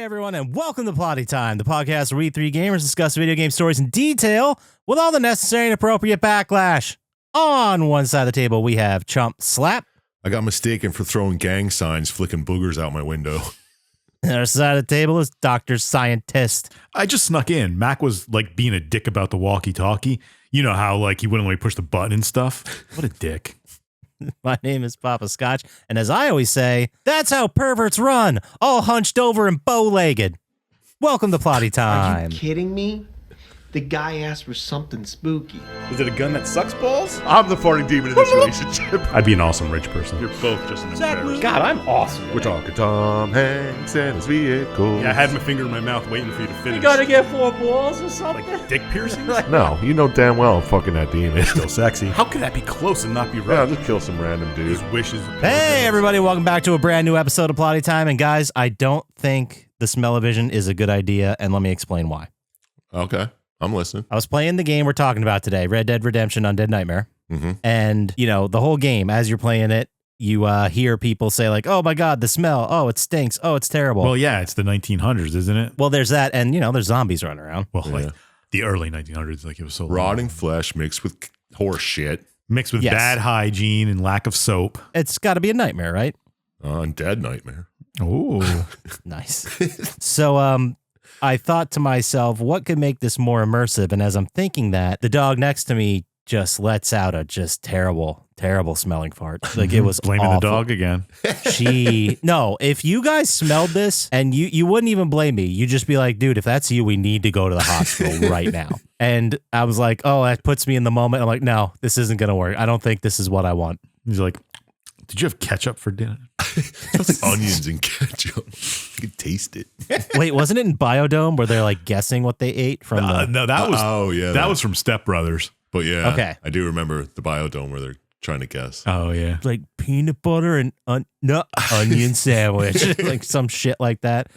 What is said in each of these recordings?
Hey everyone, and welcome to Plotty Time, the podcast where we three gamers discuss video game stories in detail with all the necessary and appropriate backlash. On one side of the table, we have Chump Slap. I got mistaken for throwing gang signs, flicking boogers out my window. The other side of the table is Dr. Syintist. I just snuck in. Mac was like being a dick about the walkie-talkie. You know how like he wouldn't let me push the button and stuff? What a dick. My name is Poppascotch, and as I always say, that's how perverts run, all hunched over and bow-legged. Welcome to Plotty Time. Are you kidding me? The guy asked for something spooky. Is it a gun that sucks balls? I'm the farting demon in this relationship. I'd be an awesome rich person. You're both just an embarrassment. God, I'm awesome. We're talking Tom Hanks and his vehicle. Yeah, I had my finger in my mouth waiting for you to finish. You gotta get 4 balls or something? Like dick piercings? No, you know damn well I'm fucking that demon. Still sexy. How could that be close and not be Yeah, I'll right? just kill some random dude. His wishes. Hey everybody, welcome back to a brand new episode of Plotty Time, and guys, I don't think the smell-o-vision is a good idea, and let me explain why. Okay, I'm listening. I was playing the game we're talking about today, Red Dead Redemption Undead Nightmare. Mm-hmm. And, you know, the whole game, as you're playing it, you hear people say like, oh my God, the smell. Oh, it stinks. Oh, it's terrible. Well, yeah, it's the 1900s, isn't it? Well, there's that. And, you know, there's zombies running around. Well, Yeah. like the early 1900s, like it was so long. Rotting flesh mixed with horse shit. Mixed with Yes. bad hygiene and lack of soap. It's got to be a nightmare, right? Undead Nightmare. Oh. Nice. So, I thought to myself, what could make this more immersive? And as I'm thinking that, the dog next to me just lets out a just terrible, terrible smelling fart. Like it was Blaming awful. the dog again. No, if you guys smelled this and you wouldn't even blame me, you'd just be like, dude, if that's you, we need to go to the hospital right now. And I was like, oh, that puts me in the moment. I'm like, no, this isn't going to work. I don't think this is what I want. He's like, did you have ketchup for dinner? Smells like onions and ketchup. You can taste it. Wait, wasn't it in Biodome where they're like guessing what they ate from the... No, that was Oh, yeah. that was from Step Brothers. But yeah, Okay. I do remember the biodome where they're trying to guess. Oh, yeah. like peanut butter and onion sandwich, like some shit like that.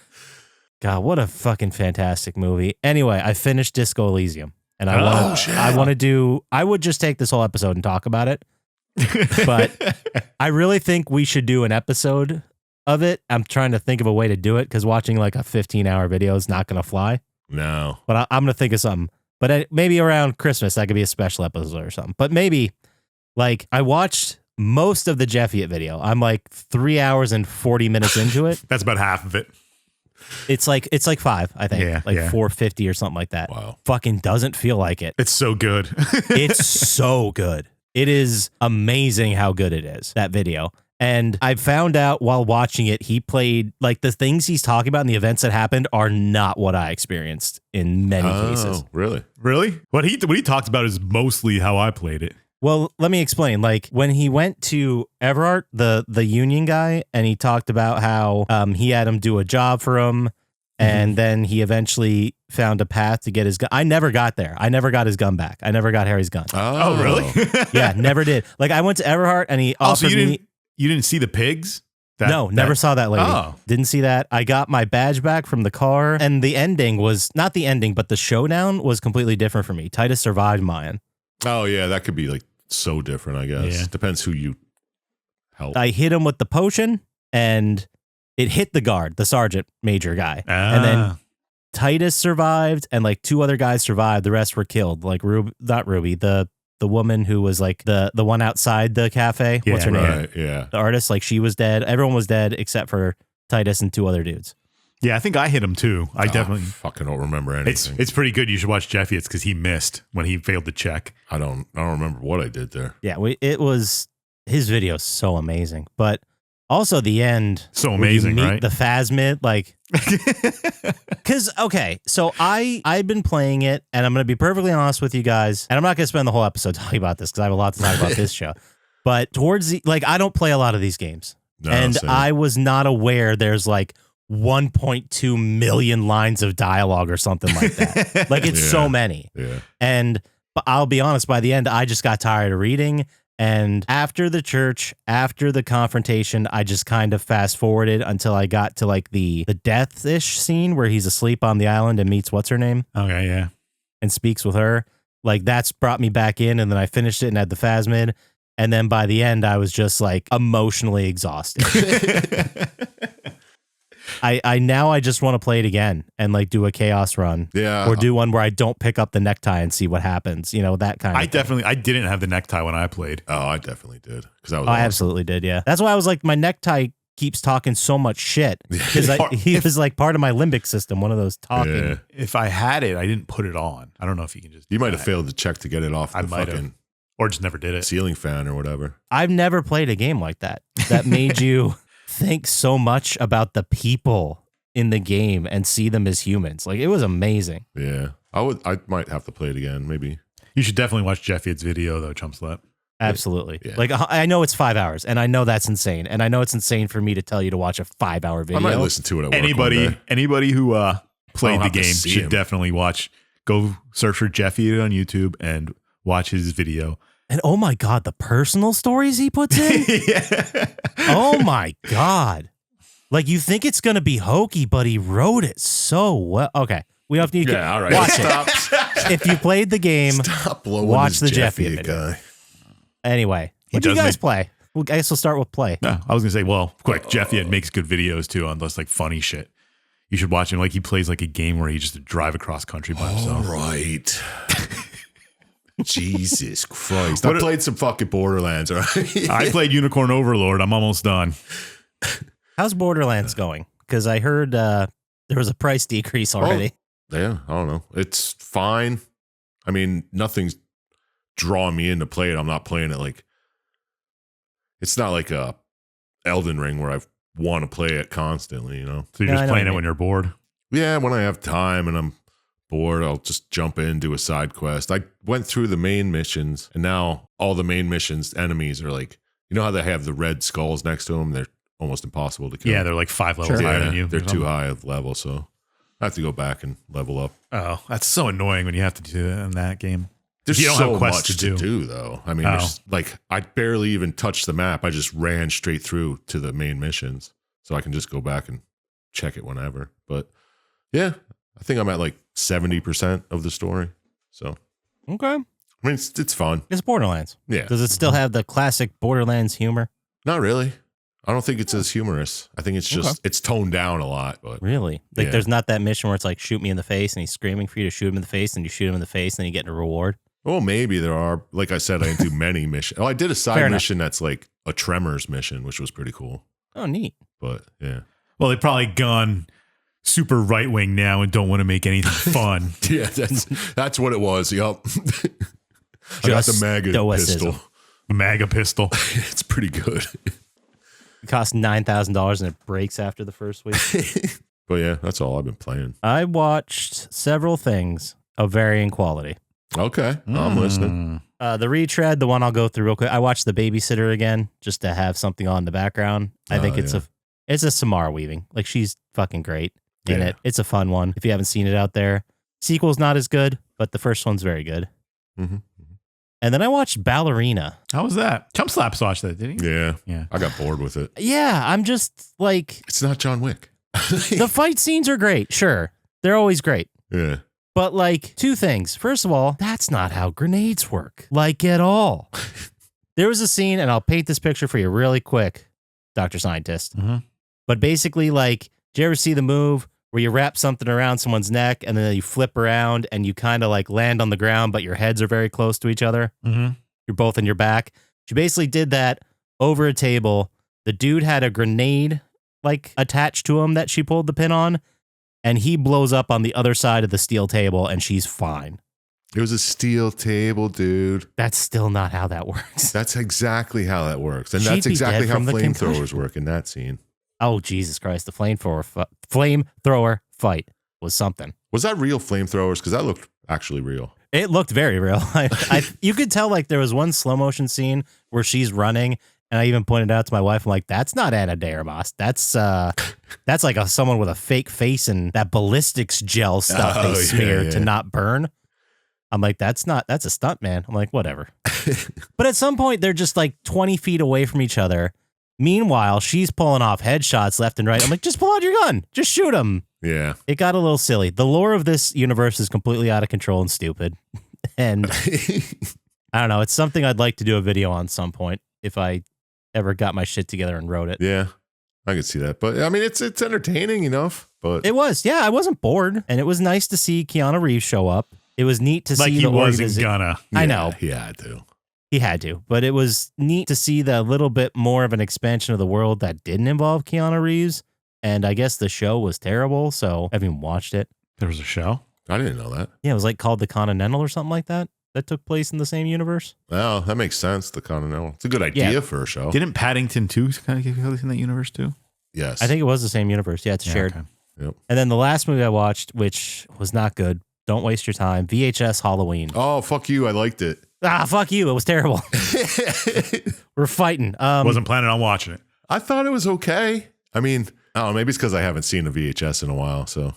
God, what a fucking fantastic movie. Anyway, I finished Disco Elysium, and I would just take this whole episode and talk about it. But I really think we should do an episode of it. I'm trying to think of a way to do it because watching like a 15-hour video is not going to fly. No. But I'm going to think of something. But maybe around Christmas, that could be a special episode or something. But maybe, like, I watched most of the Jeffiet video. I'm like 3 hours and 40 minutes into it. That's about half of it. It's like 5, I think. Yeah, like yeah. 450 or something like that. Wow. Fucking doesn't feel like it. It's so good. It's so good. It is amazing how good it is, that video. And I found out while watching it, he played, like, the things he's talking about and the events that happened are not what I experienced in many cases. Oh, really? Really? What he talked about is mostly how I played it. Well, let me explain. Like, when he went to Everard, the union guy, and he talked about how he had him do a job for him, and then he eventually found a path to get his gun. I never got there. I never got his gun back. I never got Harry's gun. Oh, really? Yeah, never did. Like, I went to Everhart, and he offered You didn't see the pigs? Never saw that lady. Oh. Didn't see that. I got my badge back from the car, and the ending was not the ending, but the showdown was completely different for me. Titus survived mine. Oh, yeah. That could be like so different, I guess. Yeah. Depends who you help. I hit him with the potion, and it hit the guard, the sergeant major guy. And then Titus survived, and like 2 other guys survived. The rest were killed. Like not Ruby, the woman who was like the one outside the cafe. Yeah, What's her name? Right, yeah. The artist, like she was dead. Everyone was dead except for Titus and 2 other dudes. Yeah, I think I hit him too. I definitely. Fucking don't remember anything. It's pretty good. You should watch Jeffiet's because he missed when he failed to check. I don't remember what I did there. Yeah, it was his video is so amazing, but also the end. So where amazing, you meet right? The phasmid, like, because okay, so I've been playing it, and I'm gonna be perfectly honest with you guys, and I'm not gonna spend the whole episode talking about this because I have a lot to talk about this show. But towards the I don't play a lot of these games, No, and same. I was not aware there's like 1.2 million lines of dialogue or something like that. Like it's so Yeah. many. Yeah. But I'll be honest, by the end, I just got tired of reading. And after the church, after the confrontation, I just kind of fast forwarded until I got to like the death-ish scene where he's asleep on the island and meets what's her name Okay, yeah. and speaks with her. Like that's brought me back in, and then I finished it and had the phasmid. And then by the end, I was just like emotionally exhausted. I now I just want to play it again and like do a chaos run. Yeah. Or do one where I don't pick up the necktie and see what happens. You know, that kind of thing. I didn't have the necktie when I played. Oh, I definitely did. Because I was I awesome. absolutely did, yeah. That's why I was like, my necktie keeps talking so much shit. Because he was like part of my limbic system, one of those talking. Yeah. If I had it, I didn't put it on. I don't know if you can just. You might have failed to check to get it off I the might have. fucking Or just never did it. ceiling fan or whatever. I've never played a game like that. That made you think so much about the people in the game and see them as humans. Like, it was amazing. Yeah. I might have to play it again, maybe. You should definitely watch Jeffy's video though, Chump Slap. Absolutely. Yeah. Like, I know it's 5 hours, and I know that's insane. And I know it's insane for me to tell you to watch a 5-hour video. I might listen to it at work Anybody who played the have to game see should him. definitely watch. Go search for Jeffy on YouTube and watch his video. And oh my God, the personal stories he puts in? Yeah. Oh my God. Like, you think it's going to be hokey, but he wrote it so well. Okay. We don't need to Yeah, all right. watch Stop. it. If you played the game, Stop blowing watch this the Jeffy Jeffy video. guy. anyway, what do you does guys make- play? Well, I guess we'll start with play. No, I was gonna say, well, quick, Jeffy makes good videos too on this like funny shit. You should watch him. Like he plays like a game where he just drive across country by himself. All right. Jesus Christ. I played some fucking Borderlands, all right? I played Unicorn Overlord. I'm almost done. How's Borderlands going? Because I heard there was a price decrease already. Yeah, I don't know. It's fine. I mean, nothing's drawing me in to play it. I'm not playing it like it's not like a Elden Ring where I want to play it constantly, you know? So you're Yeah, I just know playing what it you when you're bored. Yeah, when I have time and I'm bored, I'll just jump in, do a side quest. I went through the main missions, and now all the main missions enemies are like, you know how they have the red skulls next to them? They're almost impossible to kill. Yeah, they're like 5 levels higher than you. They're or something. too high of level, so I have to go back and level up. Oh, that's so annoying when you have to do that in that game. There's You don't so have quests much to to do, though. I mean, Oh. there's, like, I barely even touched the map. I just ran straight through to the main missions, so I can just go back and check it whenever. But yeah, I think I'm at like 70% of the story. So Okay. I mean, it's fun. It's Borderlands. Yeah, Does it still have the classic Borderlands humor? not really. I don't think it's as humorous. I think it's just it's toned down a lot. But Really? Like, Yeah. there's not that mission where it's like, shoot me in the face, and he's screaming for you to shoot him in the face, and you shoot him in the face, and you get a reward. well, maybe there are. Like I said, I didn't do many missions. Oh, I did a Fair side enough. mission that's like a Tremors mission, which was pretty cool. Oh, neat. But yeah. Well, they've probably gone super right wing now and don't want to make anything fun. Yeah, that's what it was. Yup. I got the Just MAGA stoicism. pistol. MAGA pistol. It's pretty good. It costs $9,000 and it breaks after the first week. But yeah, that's all I've been playing. I watched several things of varying quality. Okay, I'm listening. The retread, the one I'll go through real quick. I watched The Babysitter again just to have something on in the background. I think it's a Samara Weaving. Like, she's fucking great in Yeah. it. It's a fun one. If you haven't seen it out there, sequel's not as good, but the first one's very good. Mm-hmm. And then I watched Ballerina. How was that? Chump Slaps watched that, didn't he? Yeah, Yeah. I got bored with it. Yeah, I'm just like, It's not John Wick. the fight scenes are great. Sure, they're always great. Yeah. But like, two things. First of all, that's not how grenades work. Like, at all. There was a scene, and I'll paint this picture for you really quick, Dr. Syintist. Mm-hmm. But basically, like, did you ever see the move where you wrap something around someone's neck and then you flip around and you kind of like land on the ground, but your heads are very close to each other? Mm-hmm. You're both in your back. She basically did that over a table. The dude had a grenade like attached to him that she pulled the pin on, and he blows up on the other side of the steel table, and she's fine. It was a steel table, dude. That's still not how that works. That's exactly how that works. And She'd that's be exactly dead how from the concussion. flamethrowers work in that scene. Oh, Jesus Christ. The flamethrower fight was something. Was that real flamethrowers? Because that looked actually real. It looked very real. You could tell like there was one slow motion scene where she's running, and I even pointed out to my wife, I'm like, that's not Anna de Armas. That's like someone with a fake face and that ballistics gel stuff Oh, they smear yeah. to not burn. I'm like, that's a stunt, man. I'm like, whatever. But at some point, they're just like 20 feet away from each other. Meanwhile, she's pulling off headshots left and right. I'm like, just pull out your gun. Just shoot him. Yeah. It got a little silly. The lore of this universe is completely out of control and stupid. And I don't know. It's something I'd like to do a video on some point if I ever got my shit together and wrote it. Yeah. I could see that. But I mean, it's entertaining enough. But It was. Yeah, I wasn't bored. And it was nice to see Keanu Reeves show up. It was neat to Like see he the wasn't organization. gonna. I know. he had to. He had to. But it was neat to see the little bit more of an expansion of the world that didn't involve Keanu Reeves. And I guess the show was terrible, so I haven't even watched it. There was a show. I didn't know that. Yeah, it was like called The Continental or something like that. That took place in the same universe. Oh, that makes sense. The Continental. It's a good idea for a show. Didn't Paddington 2 kind of get released in that universe too? Yes. I think it was the same universe. Yeah, it's shared. Okay. Yep. And then the last movie I watched, which was not good. Don't waste your time. VHS Halloween. Oh, fuck you. I liked it. Ah, fuck you. It was terrible. We're fighting. Wasn't planning on watching it. I thought it was okay. I mean, I don't know. Maybe it's because I haven't seen a VHS in a while. So,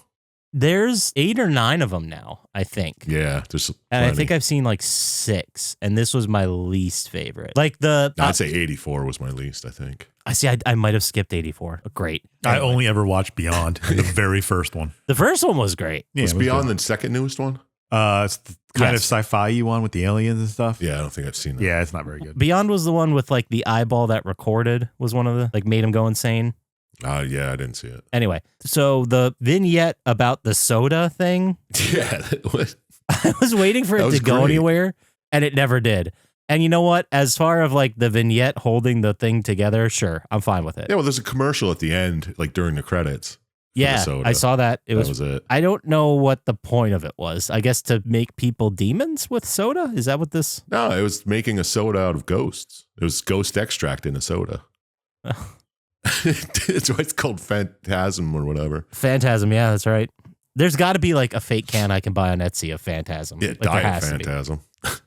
There's 8 or 9 of them now, I think. yeah. There's And I plenty. think I've seen like 6, and this was my least favorite. Like I'd say 84 was my least, I think. I see. I might have skipped 84. Great. I Anyway. only ever watched Beyond, the very first one. The first one was great. Yeah, was it was Beyond good. the second newest one? It's the kind Yes. of sci-fi one with the aliens and stuff. Yeah, I don't think I've seen that. Yeah, it's not very good. Beyond was the one with like the eyeball that recorded was one of the like made him go insane. Yeah, I didn't see it. Anyway, so the vignette about the soda thing, Yeah. that was- I was waiting for That it was to go great. anywhere, and it never did. And you know what? As far of like the vignette holding the thing together, sure, I'm fine with it. yeah, well, there's a commercial at the end, like during the credits. for the Yeah, soda. I saw that. It That was. was it. I don't know what the point of it was. I guess to make people demons with soda. Is that what this? No, it was making a soda out of ghosts. It was ghost extract in a soda. It's why it's called Phantasm or whatever. Phantasm. Yeah, that's right. There's got to be like a fake can I can buy on Etsy of Phantasm. Yeah, Like, there Diet has to be. Phantasm.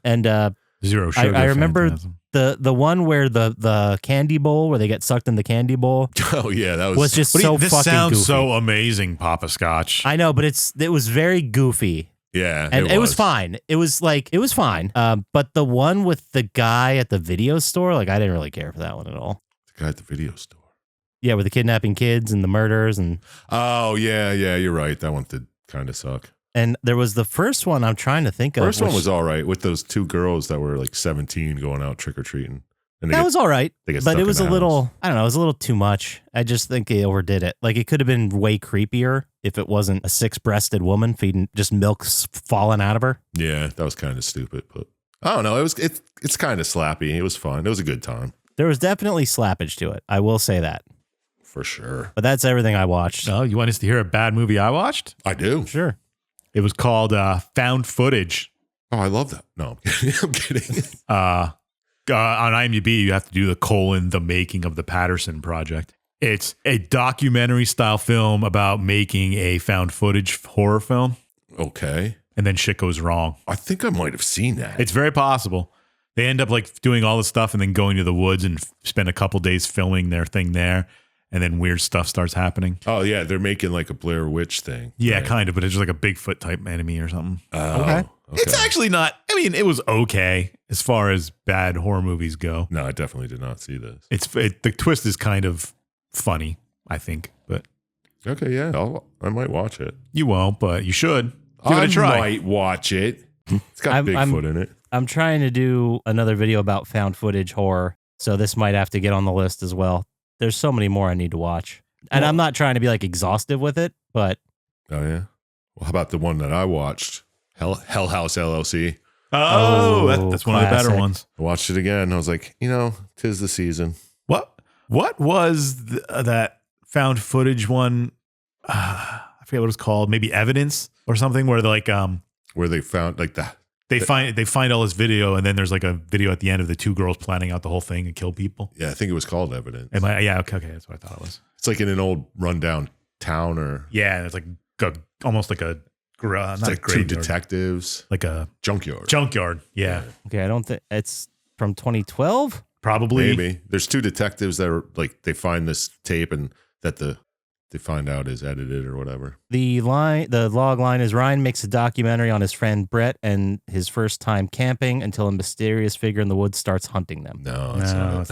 And Zero sugar. I remember Phantasm. the one where the candy bowl where they get sucked in the candy bowl Oh yeah, that was just What do you- so this fucking sounds goofy. so amazing, Poppascotch. I know, but it was very goofy. yeah, And it was fine. It was fine. But the one with the guy at the video store, like I didn't really care for that one at all. The guy at the video store. Yeah, with the kidnapping kids and the murders and Oh yeah, you're right. That one did kind of suck. there was the first one I'm trying to think of. First one which- was all right with those two girls that were like 17 going out trick or treating. And that was all right, they get but stuck it was in a the little, house. I don't know, it was a little too much. I just think they overdid it. Like it could have been way creepier if it wasn't a 6-breasted woman feeding just milk falling out of her. Yeah, that was kind of stupid, but I don't know. It's kind of slappy. It was fun. It was a good time There was definitely slappage to it. I will say that. for sure. But that's everything I watched. Oh, you want us to hear a bad movie I watched? I do. Sure. It was called Found Footage. Oh, I love that. No, I'm kidding. On IMDb, you have to do the making of the Patterson Project. It's a documentary style film about making a found footage horror film, Okay. and then shit goes wrong. I think I might have seen that. It's very possible. They end up like doing all the stuff and then going to the woods and spend a couple days filming their thing there, and then weird stuff starts happening. Oh yeah, they're making like a Blair Witch thing. Yeah, right? kind of, but it's just like a Bigfoot type enemy or something. Oh, Okay. It's actually not. I mean, it was okay as far as bad horror movies go. No, I definitely did not see this. The twist is kind of funny, I think, but Okay, yeah, I might watch it. you won't. But you should give it I a try. might watch it. It's got I'm- Bigfoot in it. I'm trying to do another video about found footage horror, so this might have to get on the list as well. There's so many more I need to watch. And I'm not trying to be like exhaustive with it, but Oh yeah. Well, how about the one that I watched? Hell House LLC. Oh, Oh, that's one of the better classic. ones. I watched it again. I was like, 'tis the season. What was that found footage one? I forget what it was called. Maybe Evidence or something, where they're like Where they found like that. they find all this video, and then there's like a video at the end of the two girls planning out the whole thing and kill people. Yeah, I think it was called Evidence. Yeah, okay, that's what I thought it was. It's like in an old rundown town, or Yeah, and it's like almost like a it's not a like two graveyard, detectives. like a Junkyard. junkyard. Yeah, okay, I don't think it's from 2012. probably. Maybe. There's two detectives that are like they find this tape and that they find out is edited or whatever. The log line is Ryan makes a documentary on his friend Brett and his first time camping until a mysterious figure in the woods starts hunting them. No, it's No,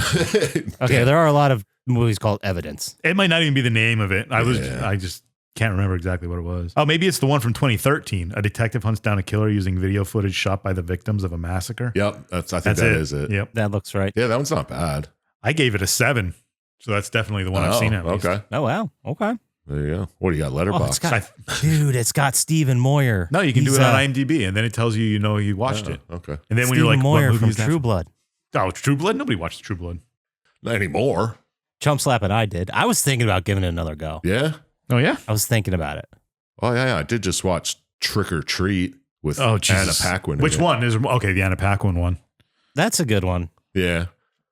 not. Okay, there are a lot of movies called Evidence. It might not even be the name of it. Yeah. I just can't remember exactly what it was. Oh, maybe it's the one from 2013. A detective hunts down a killer using video footage shot by the victims of a massacre. Yep, I think That's that is it. Yep. That looks right. Yeah, that one's not bad. I gave it a 7. So that's definitely the one I've seen. At least. Okay. Oh, wow. Okay. There you go. What do you got? Oh, Letterboxd? dude, it's got Stephen Moyer. No, you can do He's, it on IMDb, and then it tells you, you watched it. Okay. And then when Stephen you're like, Moyer what movie from is that? True Blood. Oh, True Blood? Nobody watched True Blood. Not anymore. Chump Slap and I did. I was thinking about giving it another go. Yeah. Oh, yeah? I was thinking about it. Oh, yeah. I did just watch Trick or Treat with Oh, Anna Jesus. Paquin. Which one? Okay, the Anna Paquin one. That's a good one. Yeah.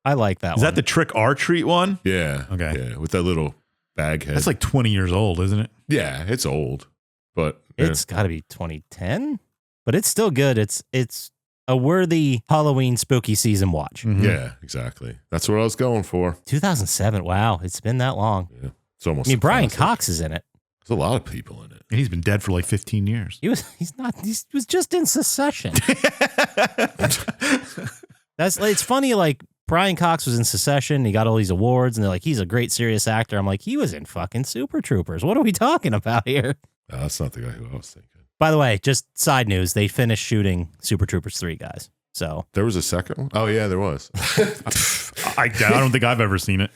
I like that Is one. that the Trick or Treat one? Yeah. Okay. Yeah. With that little bag head. That's like 20 years old, isn't it? Yeah. It's old, but It's got to be 2010, but it's still good. It's a worthy Halloween spooky season watch. Mhm. yeah, exactly. That's what I was going for. 2007. Wow, it's been that long. Yeah. It's almost. I mean, a Brian classic. Cox is in it. There's a lot of people in it. And he's been dead for like 15 years. He was just in Secession. It's funny, like Brian Cox was in Secession, he got all these awards, and they're like, he's a great serious actor. I'm like, he was in fucking Super Troopers. What are we talking about here? No, that's not the guy who I was thinking. By the way, just side news, they finished shooting Super Troopers 3, guys. So There was a second one? Oh, yeah, there was. I don't think I've ever seen it.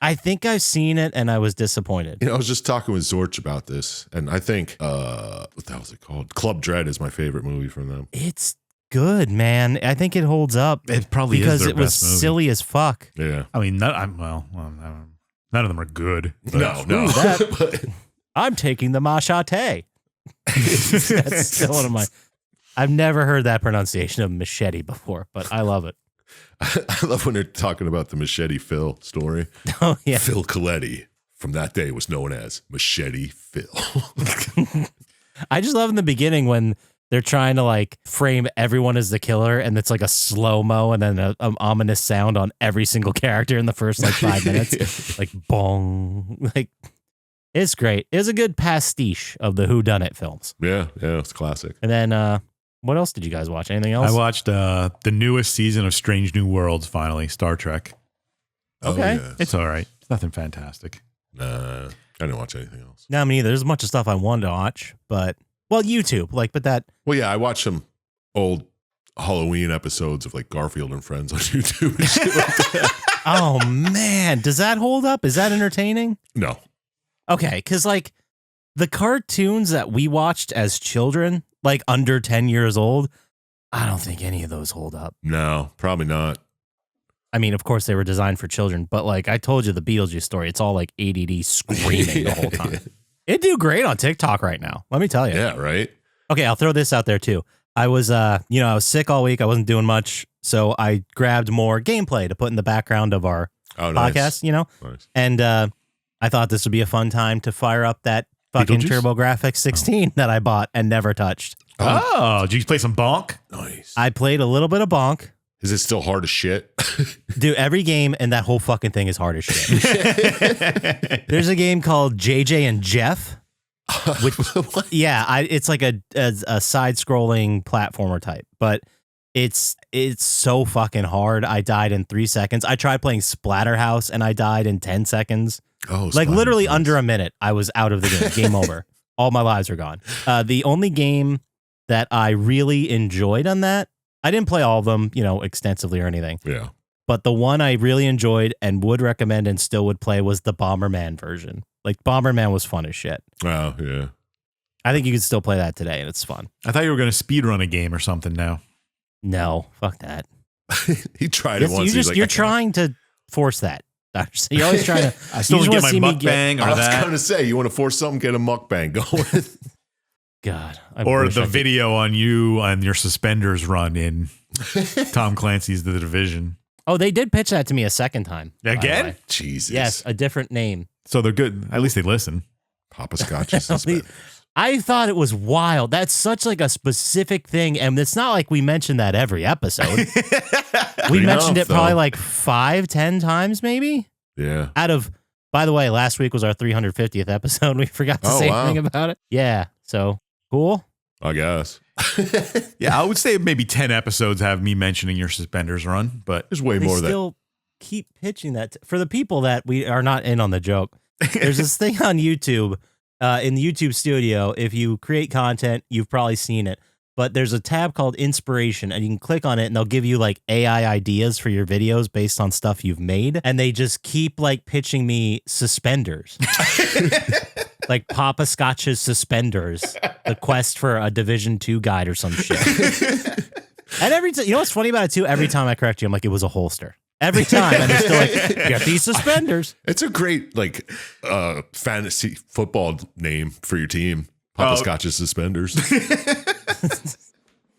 I think I've seen it and I was disappointed. I was just talking with Zorch about this, and I think, what the hell is it called? Club Dread is my favorite movie from them. It's good, man. I think it holds up. It probably because is their it was best movie. silly as fuck. Yeah. I mean, none of them are good. No. that. But I'm taking the machete. That's still one of my. I've never heard that pronunciation of machete before, but I love it. I love when they're talking about the Machete Phil story. Oh yeah, Phil Coletti from that day was known as Machete Phil. I just love in the beginning when they're trying to like frame everyone as the killer, and it's like a slow mo, and then an ominous sound on every single character in the first like 5 minutes, like bong, like. It's great. It's a good pastiche of the whodunit films. Yeah, it's classic. And then, what else did you guys watch? Anything else? I watched the newest season of Strange New Worlds, finally, Star Trek. Okay. Oh, yeah. It's all right. It's nothing fantastic. Nah, I didn't watch anything else. No, me neither. There's a bunch of stuff I wanted to watch, but YouTube, but that. Well, yeah, I watched some old Halloween episodes of like Garfield and Friends on YouTube and shit like that. Oh man, does that hold up? Is that entertaining? No. Okay, because like the cartoons that we watched as children, like under 10 years old, I don't think any of those hold up. No, probably not. I mean, of course they were designed for children, but like I told you the Beetlejuice story, it's all like ADD screaming the whole time. It'd do great on TikTok right now. Let me tell you. Yeah, right? Okay, I'll throw this out there too. I was I was sick all week. I wasn't doing much. So I grabbed more gameplay to put in the background of our podcast, Nice. And I thought this would be a fun time to fire up that fucking Beetlejuice? TurboGrafx 16 that I bought and never touched. Oh, did you play some Bonk? Nice. I played a little bit of Bonk. Is it still hard as shit? Dude, every game and that whole fucking thing is hard as shit. There's a game called JJ and Jeff. Which, it's like a side-scrolling platformer type, but it's so fucking hard. I died in 3 seconds. I tried playing Splatterhouse and I died in 10 seconds. Oh, Like literally nice. under a minute, I was out of the game. Game over. All my lives are gone. The only game that I really enjoyed on that, I didn't play all of them, extensively or anything. Yeah. But the one I really enjoyed and would recommend and still would play was the Bomberman version. Like Bomberman was fun as shit. Oh, yeah. I think you could still play that today and it's fun. I thought you were going to speedrun a game or something now. No, fuck that. He tried it once. You're trying to force that. You're always trying to. I still you want just to get my wanna see me mukbang I or was that. going to say, you want to force something, get a mukbang going. God. I Or wish the I could- video on you and your suspenders run in Tom Clancy's The Division. Oh, they did pitch that to me a second time. by the Again? way. Jesus. Yes, a different name. So they're good. At least they listen. Poppascotch is suspenders. I thought it was wild. That's such like a specific thing, and it's not like we mentioned that every episode. We mentioned it probably like 5-10 times, maybe. Yeah. Out of, by the way, last week was our 350th episode. We forgot to say anything about it. Yeah, so cool. I guess. Yeah, I would say maybe 10 episodes have me mentioning your suspenders run, but There's way They more of that. still keep pitching that for the people that we are not in on the joke. There's this thing on YouTube, in the YouTube studio. If you create content, you've probably seen it. but there's a tab called Inspiration, and you can click on it, and they'll give you like AI ideas for your videos based on stuff you've made, and they just keep like pitching me suspenders. Like Poppascotch's suspenders, the quest for a Division 2 guide or some shit. And every time, you know what's funny about it too? Every time I correct you, I'm like, it was a holster. Every time, and they're still like, get these suspenders. It's a great like fantasy football name for your team. Poppascotch's suspenders.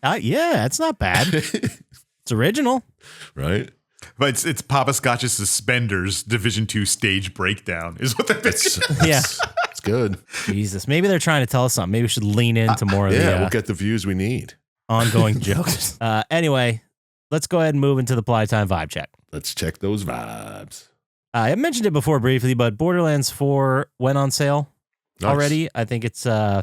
Yeah, it's not bad. It's original. Right? But it's Poppascotch's suspenders Division 2 stage breakdown is what that is. Yeah. It's good. Jesus, maybe they're trying to tell us something. Maybe we should lean into more of Yeah, the we'll get the views we need. ongoing jokes. Anyway, let's go ahead and move into the Playtime vibe check. Let's check those vibes. I mentioned it before briefly, but Borderlands 4 went on sale already. I think it's $50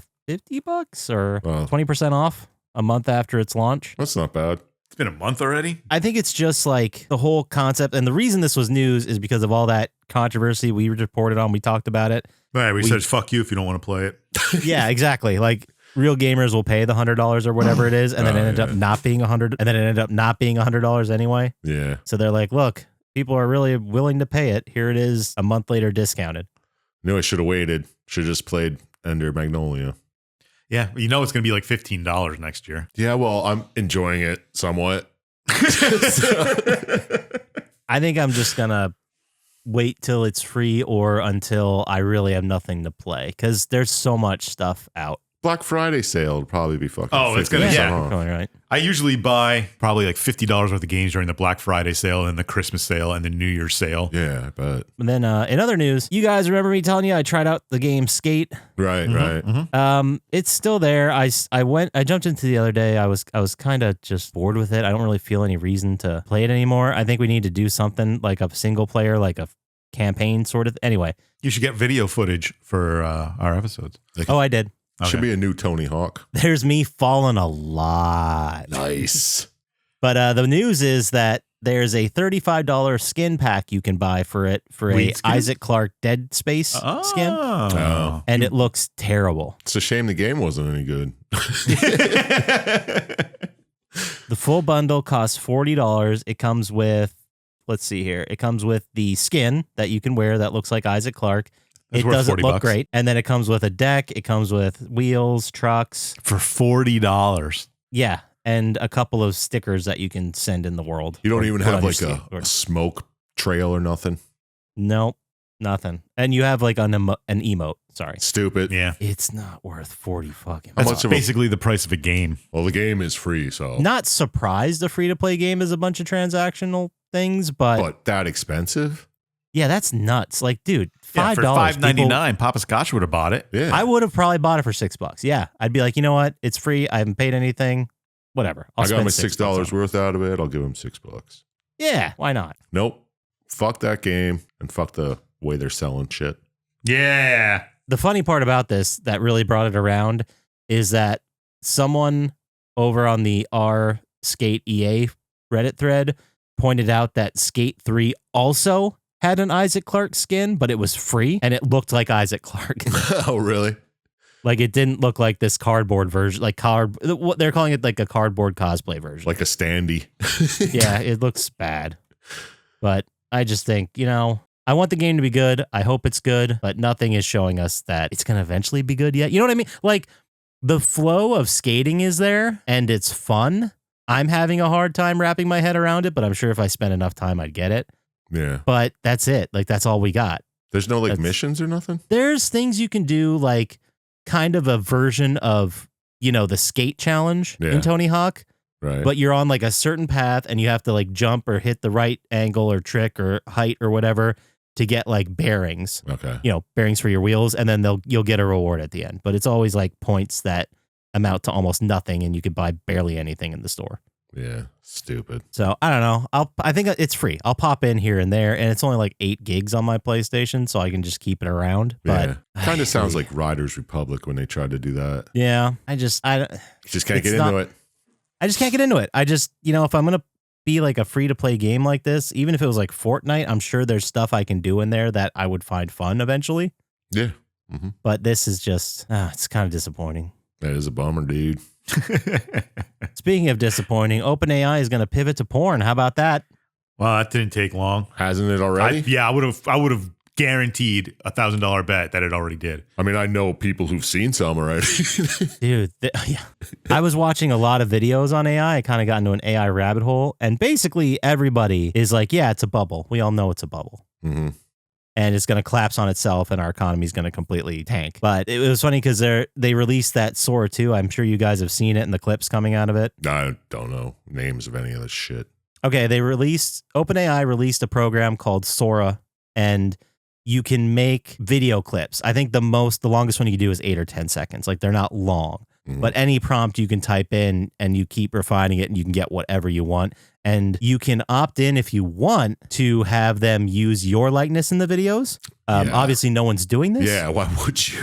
or 20% off a month after its launch. That's not bad. It's been a month already. I think it's just like the whole concept. And the reason this was news is because of all that controversy we reported on. We talked about it. Right, we said, fuck you if you don't want to play it. Yeah, exactly. Like real gamers will pay the $100 or whatever it is. And then it ended up not being $100. And then it ended up not being $100 anyway. Yeah. So they're like, look, people are really willing to pay it. Here it is a month later discounted. No, I should have waited. Should have just played Ender Magnolia. Yeah, you know it's going to be like $15 next year. Yeah, well, I'm enjoying it somewhat. I think I'm just going to wait till it's free or until I really have nothing to play because there's so much stuff out. Black Friday sale will probably be fucking. Oh, it's gonna 50% off. Totally right. I usually buy probably like $50 worth of games during the Black Friday sale and the Christmas sale and the New Year's sale. Yeah, I bet. And then in other news, you guys remember me telling you I tried out the game Skate? Right, right. Mm-hmm. It's still there. I jumped into the other day. I was kind of just bored with it. I don't really feel any reason to play it anymore. I think we need to do something like a single player, like a campaign sort of. Anyway, You should get video footage for our episodes. oh, I did. Should Okay. be a new Tony Hawk. There's me falling a lot. Nice. But the news is that there's a $35 skin pack you can buy for a Weed skin? Isaac Clarke Dead Space skin, Oh. and it looks terrible. It's a shame the game wasn't any good. The full bundle costs $40. It comes with, let's see here, it comes with the skin that you can wear that looks like Isaac Clarke. That's It worth doesn't look $40. great. And then it comes with a deck. It comes with wheels, trucks. For $40. Yeah. And a couple of stickers that you can send in the world. You don't even have like understand. a smoke trail or nothing. Nope. Nothing. And you have like an emote. Sorry. Stupid. Yeah. It's not worth 40 fucking How bucks. much of a- Basically the price of a game. Well, the game is free, so. Not surprised a free-to-play game is a bunch of transactional things, But that expensive? yeah, that's nuts. Like, dude, $5. Yeah, for $5.99, people- Poppascotch would have bought it. Yeah. I would have probably bought it for $6. Yeah. I'd be like, you know what? It's free. I haven't paid anything. Whatever. I got spend my $6 $6 on it. worth out of it. I'll give him $6. Yeah. Why not? Nope. Fuck that game and fuck the way they're selling shit. Yeah. The funny part about this that really brought it around is that someone over on the R Skate EA Reddit thread pointed out that Skate 3 also had an Isaac Clarke skin, but it was free and it looked like Isaac Clarke. Oh, really? Like it didn't look like this cardboard version, like what they're calling it, like a cardboard cosplay version. Like a standee. Yeah, it looks bad. But I just think, I want the game to be good. I hope it's good, but nothing is showing us that it's going to eventually be good yet. You know what I mean? Like the flow of skating is there and it's fun. I'm having a hard time wrapping my head around it, but I'm sure if I spend enough time, I'd get it. Yeah. But that's it. Like that's all we got. There's no like That's- missions or nothing? There's things you can do, like kind of a version of, the skate challenge Yeah. in Tony Hawk. Right. But you're on like a certain path and you have to like jump or hit the right angle or trick or height or whatever to get like bearings, Okay. bearings for your wheels. And then you'll get a reward at the end. But it's always like points that amount to almost nothing and you could buy barely anything in the store. Yeah. Stupid. So I don't know. I think it's free. I'll pop in here and there and it's only like 8 gigs on my PlayStation. So I can just keep it around. But Yeah. Kind of sounds like Riders Republic when they tried to do that. yeah, I Just can't It's get into not- it. just can't get into it. I just, if I'm going to be like a free to play game like this, even if it was like Fortnite, I'm sure there's stuff I can do in there that I would find fun eventually. Yeah. Mm-hmm. But this is just, it's kind of disappointing. That is a bummer, dude. Speaking of disappointing, OpenAI is going to pivot to porn. How about that? Well, that didn't take long. Hasn't it already? I would have guaranteed $1,000 bet that it already did. I mean, I know people who've seen some already. Dude, yeah. I was watching a lot of videos on AI. I kind of got into an AI rabbit hole. And basically everybody is like, yeah, it's a bubble. We all know it's a bubble. Mm-hmm. And it's going to collapse on itself and our economy is going to completely tank. But it was funny because they released that Sora 2. I'm sure you guys have seen it in the clips coming out of it. I don't know names of any of this shit. Okay, OpenAI released a program called Sora, and you can make video clips. I think the longest one you can do is 8 or 10 seconds. Like, they're not long. Mhm. But any prompt you can type in and you keep refining it and you can get whatever you want. And you can opt in if you want to have them use your likeness in the videos. Yeah. Obviously, no one's doing this. Yeah, why would you?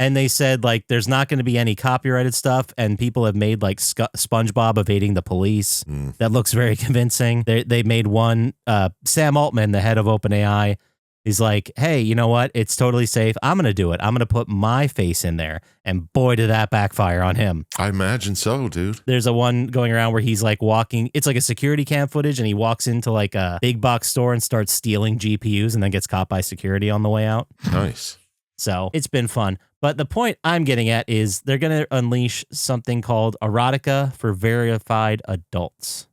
And they said, like, there's not going to be any copyrighted stuff. And people have made, like, SpongeBob evading the police. That looks very convincing. They made one, Sam Altman, the head of OpenAI, he's like, hey, you know what? It's totally safe. I'm going to do it. I'm going to put my face in there. And boy, did that backfire on him. I imagine so, dude. There's a one going around where he's like walking. It's like a security cam footage and he walks into like a big box store and starts stealing GPUs and then gets caught by security on the way out. Nice. So it's been fun. But the point I'm getting at is they're going to unleash something called erotica for verified adults.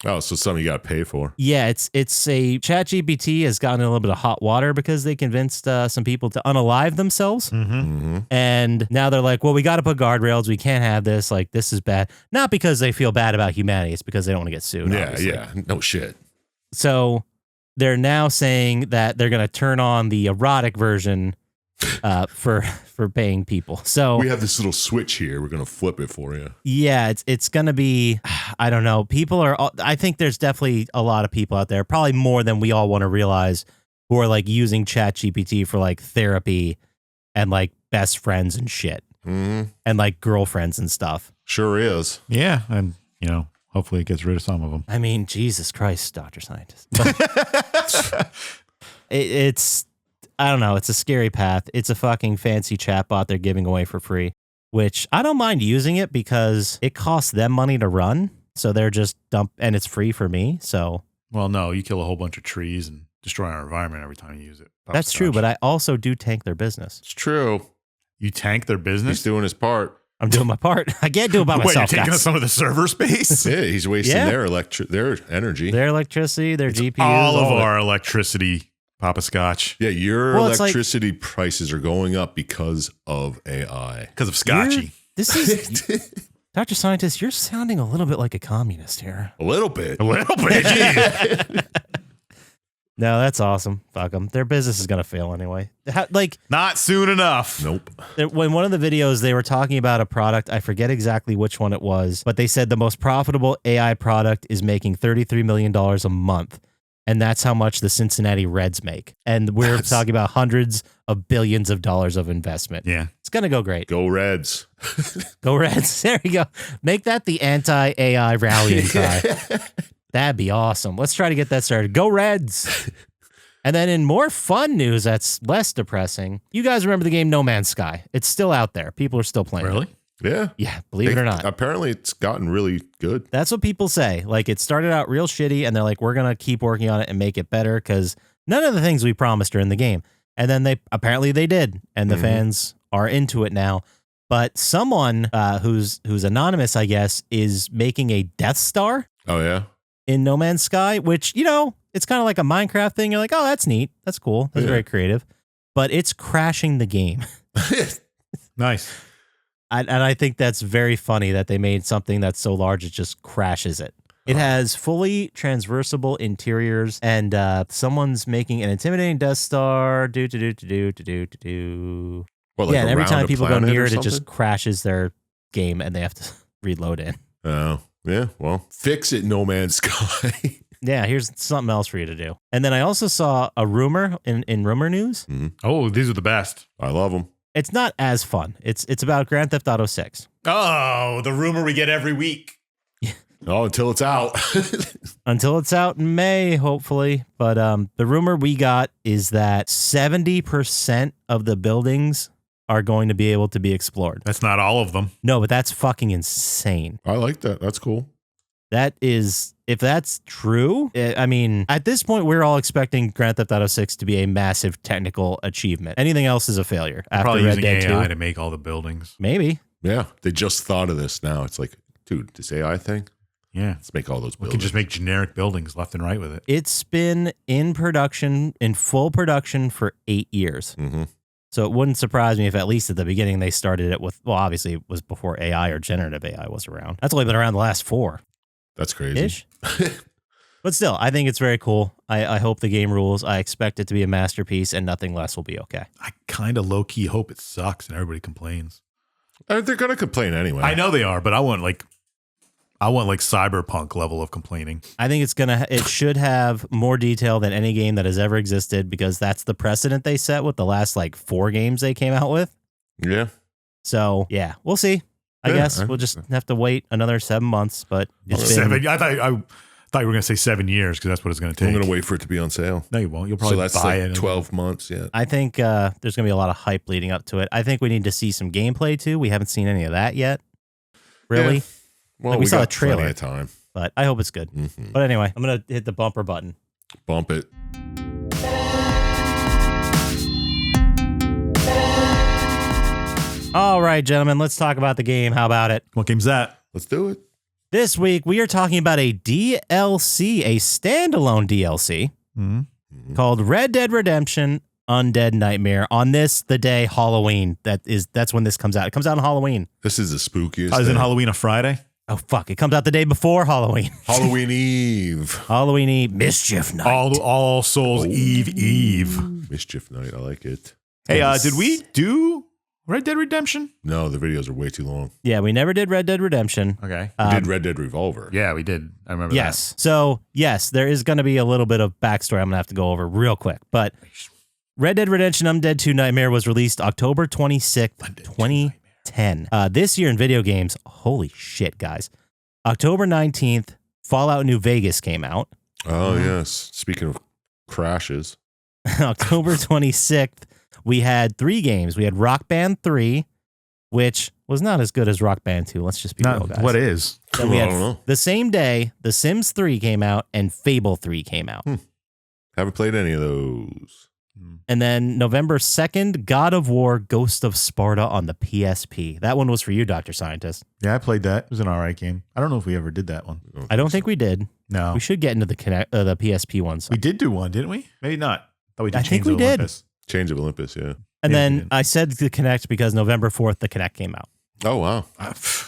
Oh, so something you got to pay for. Yeah, it's a ChatGPT has gotten in a little bit of hot water because they convinced some people to unalive themselves. Mm-hmm. And now they're like, well, we got to put guardrails. We can't have this. Like, this is bad. Not because they feel bad about humanity. It's because they don't want to get sued. Yeah, obviously. yeah. No shit. So they're now saying that they're going to turn on the erotic version for paying people. So we have this little switch here. We're going to flip it for you. yeah, it's going to be, I don't know. I think there's definitely a lot of people out there, probably more than we all want to realize, who are like using ChatGPT for like therapy and like best friends and shit Mm-hmm. and like girlfriends and stuff. Sure is. Yeah, and hopefully it gets rid of some of them. I mean, Jesus Christ, Dr. Scientist. It's, I don't know. It's a scary path. It's a fucking fancy chatbot they're giving away for free, which I don't mind using it because it costs them money to run. So they're just and it's free for me. So, Well, no, you kill a whole bunch of trees and destroy our environment every time you use it. that's true. But I also do tank their business. It's true. You tank their He's business? doing his part. I'm doing my part. I can't do it by Wait, myself. you're taking up guys. some of the server space? Yeah, he's wasting Yeah. their energy. Their electricity, their GPUs. All of it. our electricity, Poppascotch. Yeah, your Well, it's like- electricity prices are going up because of AI. Because of Scotchy. This is, Dr. Scientist, you're sounding a little bit like a communist here. A little bit. A little bit. Geez. No, that's awesome. Fuck them. Their business is going to fail anyway. Not soon enough. Nope. When one of the videos, they were talking about a product, I forget exactly which one it was, but they said the most profitable AI product is making $33 million a month. And that's how much the Cincinnati Reds make. And we're talking about hundreds of billions of dollars of investment. Yeah. It's going to go great. Go Reds. Go Reds. There you go. Make that the anti-AI rallying cry. That'd be awesome. Let's try to get that started. Go Reds. And then in more fun news that's less depressing, you guys remember the game No Man's Sky. It's still out there. People are still playing Really? it. Yeah. Yeah, believe it or not. Apparently it's gotten really good. That's what people say. Like, it started out real shitty, and they're like, we're going to keep working on it and make it better because none of the things we promised are in the game. And then they did, and the fans are into it now. But someone who's anonymous, I guess, is making a Death Star Oh, yeah? in No Man's Sky, which, it's kind of like a Minecraft thing. You're like, oh, that's neat. That's cool. That's very creative. But it's crashing the game. Nice. And I think that's very funny that they made something that's so large it just crashes it. It has fully transversable interiors, and someone's making an intimidating Death Star. What, like Yeah, and every around time a people go planet or near it, it just something? crashes their game, and they have to reload in. Oh, yeah. Well, fix it, No Man's Sky. Yeah, here's something else for you to do. And then I also saw a rumor in rumor news. Oh, these are the best. I love them. It's not as fun. It's about Grand Theft Auto 6. Oh, the rumor we get every week. Oh, until it's out. Until it's out in May, hopefully. But the rumor we got is that 70% of the buildings are going to be able to be explored. That's not all of them. No, but that's fucking insane. I like that. That's cool. That is, if that's true, I mean, at this point, we're all expecting Grand Theft Auto 6 to be a massive technical achievement. Anything else is a failure. After Probably Red using Dead AI 2, to make all the buildings. maybe. Yeah, they just thought of this now. It's like, dude, this AI thing, Yeah. let's make all those We buildings. can just make generic buildings left and right with it. It's been in production, in full production for 8 years. Mm-hmm. So it wouldn't surprise me if at least at the beginning they started it with, well, obviously it was before AI or generative AI was around. That's only been around the last 4. That's crazy. Ish. But still, I think it's very cool. I hope the game rules. I expect it to be a masterpiece and nothing less will be okay. I kind of low key hope it sucks and everybody complains. They're gonna complain anyway. I know they are, but I want like cyberpunk level of complaining. I think it should have more detail than any game that has ever existed because that's the precedent they set with the last like 4 games they came out with. Yeah. So yeah, we'll see. I Yeah, guess we'll just have to wait another 7 months, but it's been, 7. I thought you were gonna say 7 years because that's what it's gonna take. I'm gonna wait for it to be on sale. No, you won't. You'll probably So that's buy like it. 12 months. Yeah. I think there's going to be a lot of hype leading up to it. I think we need to see some gameplay too. We haven't seen any of that yet. Really? Yeah. Well, Like, we saw got a trailer. plenty of time. But I hope it's good. Mm-hmm. But anyway, I'm going to hit the bumper button. Bump it. All right, gentlemen, let's talk about the game. How about it? What game's that? Let's do it. This week, we are talking about a DLC, a standalone DLC Mm-hmm. called Red Dead Redemption Undead Nightmare. On this, the day Halloween. That's when this comes out. It comes out on Halloween. This is the spookiest. Isn't thing. Halloween a Friday? Oh, fuck. It comes out the day before Halloween. Halloween Eve. Halloween Eve, Mischief Night. All Souls Eve. Mischief Night. I like it. Hey, did we do Red Dead Redemption? No, the videos are way too long. Yeah, we never did Red Dead Redemption. Okay. We did Red Dead Revolver. Yeah, we did. I remember Yes. So, yes, there is going to be a little bit of backstory I'm going to have to go over real quick. But Red Dead Redemption Undead 2 Nightmare was released October 26th, 2010. This year in video games, holy shit, guys. October 19th, Fallout New Vegas came out. Oh, yes. Speaking of crashes. October 26th, we had 3 games. We had Rock Band 3, which was not as good as Rock Band 2. Let's just be real, guys. What is? Then we I had don't know. the same day, The Sims 3 came out and Fable 3 came out. Haven't played any of those. And then November 2nd, God of War Ghost of Sparta on the PSP. That one was for you, Dr. Scientist. Yeah, I played that. It was an alright game. I don't know if we ever did that one. I don't think we did. No. We should get into the PSP ones. We did do one, didn't we? Maybe not. Thought we did I think Chains we of did. Olympus. Chains of Olympus, yeah. And Yeah, we then did. I said the Kinect because November 4th, the Kinect came out. Oh, wow.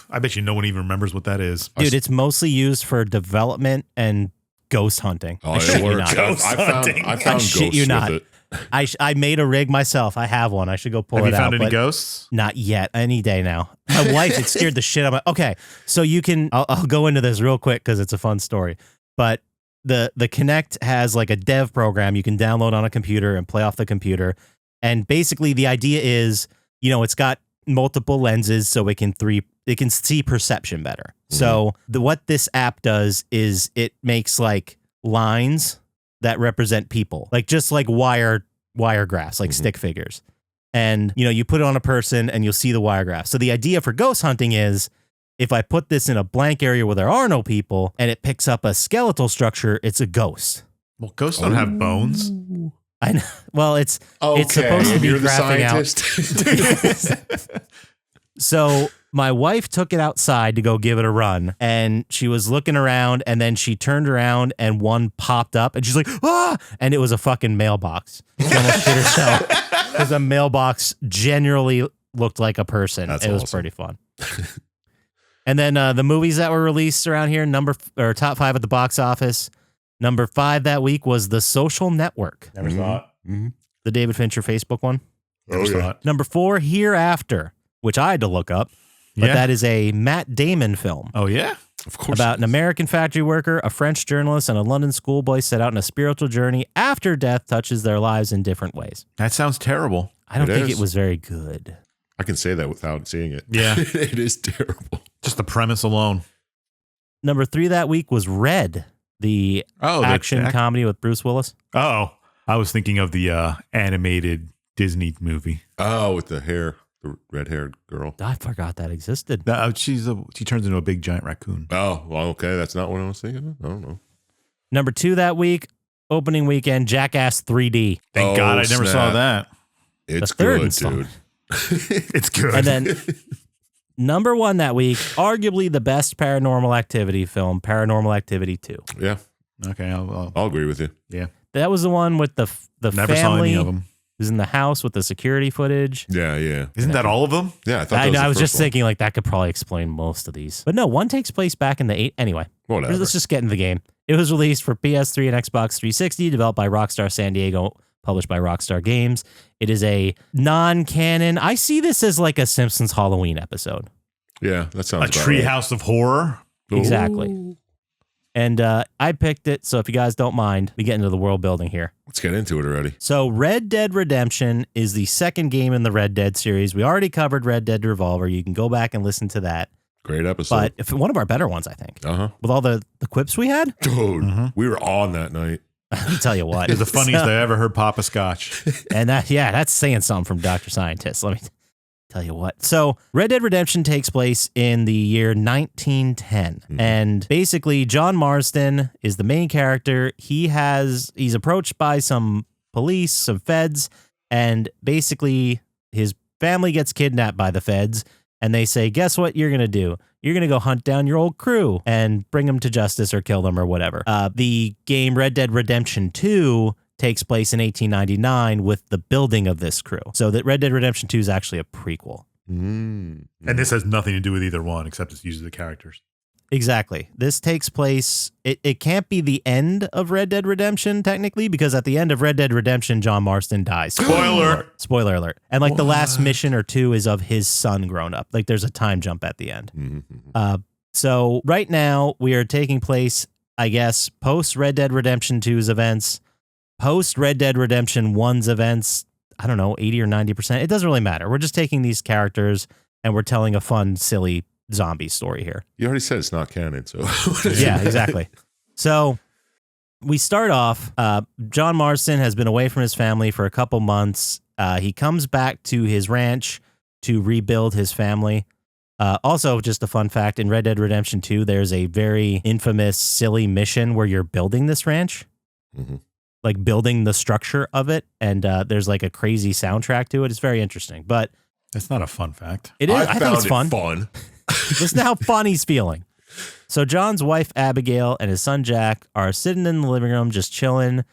I bet you no one even remembers what that is. Dude, it's mostly used for development and ghost hunting. Oh, I shit it you works. not. I found shit ghosts you with not. it. I made a rig myself. I have one. I should go pull Have it you found out. any but ghosts? Not yet. Any day now. My wife, it scared the shit out of my. Okay, so you can. I'll go into this real quick because it's a fun story. But the Kinect has like a dev program you can download on a computer and play off the computer. And basically, the idea is, it's got multiple lenses, so it can see perception better. Mm-hmm. So what this app does is it makes like lines that represent people, like just like wire graphs, like stick figures. And, you put it on a person and you'll see the wire graph. So the idea for ghost hunting is if I put this in a blank area where there are no people and it picks up a skeletal structure, it's a ghost. Well, ghosts don't have bones. I know. Well, it's supposed to be you're the graphing scientist. So my wife took it outside to go give it a run, and she was looking around, and then she turned around, and one popped up, and she's like, ah! And it was a fucking mailbox. She almost shit herself because a mailbox generally looked like a person. That's it was awesome. pretty fun. And then the movies that were released around here, top 5 at the box office. Number 5 that week was The Social Network, Never saw it. the David Fincher Facebook one. Never saw it. Number 4, Hereafter, which I had to look up, but Yeah. that is a Matt Damon film Oh, yeah? Of course. about an American factory worker, a French journalist, and a London schoolboy set out on a spiritual journey after death touches their lives in different ways. That sounds terrible. I don't It think is. it was very good. I can say that without seeing it. Yeah. It is terrible. Just the premise alone. Number 3 that week was Red, the action comedy with Bruce Willis. Oh, I was thinking of the animated Disney movie. Oh, with the hair. The red-haired girl. I forgot that existed. She turns into a big giant raccoon. Oh, well, okay. That's not what I was thinking of. I don't know. Number 2 that week, opening weekend, Jackass 3D. Thank God I never saw snap. that. It's The third good, installment. dude. It's good. And then number 1 that week, arguably the best Paranormal Activity film, Paranormal Activity 2. Yeah, Okay, I'll agree with you. yeah. That was the one with the Never saw family any of them. who's in the house with the security footage. Yeah, yeah. Isn't that all of them? Yeah, I thought I that was know. the I was first just one. thinking like that could probably explain most of these. But no, one takes place back in the 8. Anyway, Whatever. let's just get into the game. It was released for PS3 and Xbox 360, developed by Rockstar San Diego, published by Rockstar Games. It is a non-canon. I see this as like a Simpsons Halloween episode. Yeah, that sounds A about right. treehouse of horror. Exactly. And I picked it, so if you guys don't mind, we get into the world building here. Let's get into it already. So Red Dead Redemption is the second game in the Red Dead series. We already covered Red Dead Revolver. You can go back and listen to that. Great episode. But if one of our better ones, I think. Uh-huh. With all the quips we had, Dude, we were on that night. let me tell you what. It's the funniest I ever heard Poppascotch. And that's saying something from Dr. Syintist. Let me tell you what. So Red Dead Redemption takes place in the year 1910. And basically John Marston is the main character. He's approached by some police, some feds, and basically his family gets kidnapped by the feds. And they say, guess what you're going to do? You're going to go hunt down your old crew and bring them to justice or kill them or whatever. The game Red Dead Redemption 2 takes place in 1899 with the building of this crew. So that Red Dead Redemption 2 is actually a prequel. And this has nothing to do with either one except it uses the characters. Exactly. This takes place, it can't be the end of Red Dead Redemption, technically, because at the end of Red Dead Redemption, John Marston dies. Spoiler alert. And like the last mission or two is of his son grown up. Like there's a time jump at the end. So right now we are taking place, I guess, post Red Dead Redemption 2's events, post Red Dead Redemption 1's events, I don't know, 80 or 90%. It doesn't really matter. We're just taking these characters and we're telling a fun, silly zombie story here. You already said it's not canon, so Yeah, exactly. So we start off, John Marston has been away from his family for a couple months. He comes back to his ranch to rebuild his family. Also, just a fun fact, in Red Dead Redemption 2, there's a very infamous, silly mission where you're building this ranch, like building the structure of it, and there's like a crazy soundtrack to it. It's very interesting, but That's not a fun fact. it is. I think it's fun. fun. Listen to how fun he's feeling. So John's wife, Abigail, and his son, Jack, are sitting in the living room just chilling.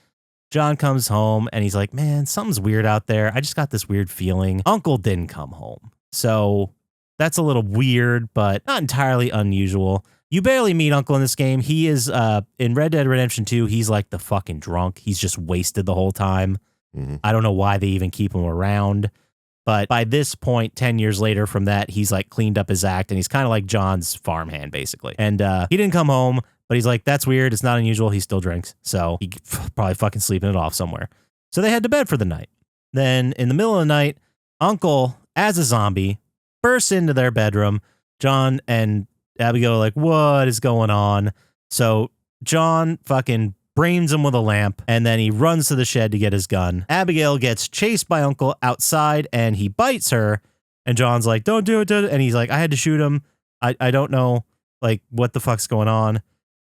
John comes home and he's like, man, something's weird out there. I just got this weird feeling. Uncle didn't come home. So that's a little weird, but not entirely unusual. You barely meet Uncle in this game. He is, in Red Dead Redemption 2, he's like the fucking drunk. He's just wasted the whole time. I don't know why they even keep him around. But by this point, 10 years later from that, he's like cleaned up his act and he's kind of like John's farmhand, basically. And he didn't come home, but he's like, that's weird. It's not unusual. He still drinks. So he probably fucking sleeping it off somewhere. So they head to bed for the night. Then in the middle of the night, Uncle, as a zombie, bursts into their bedroom. John and Abigail are like, what is going on? So John fucking brains him with a lamp, and then he runs to the shed to get his gun. Abigail gets chased by Uncle outside, and he bites her, and John's like, don't do it, and he's like, I had to shoot him. I don't know, like, what the fuck's going on.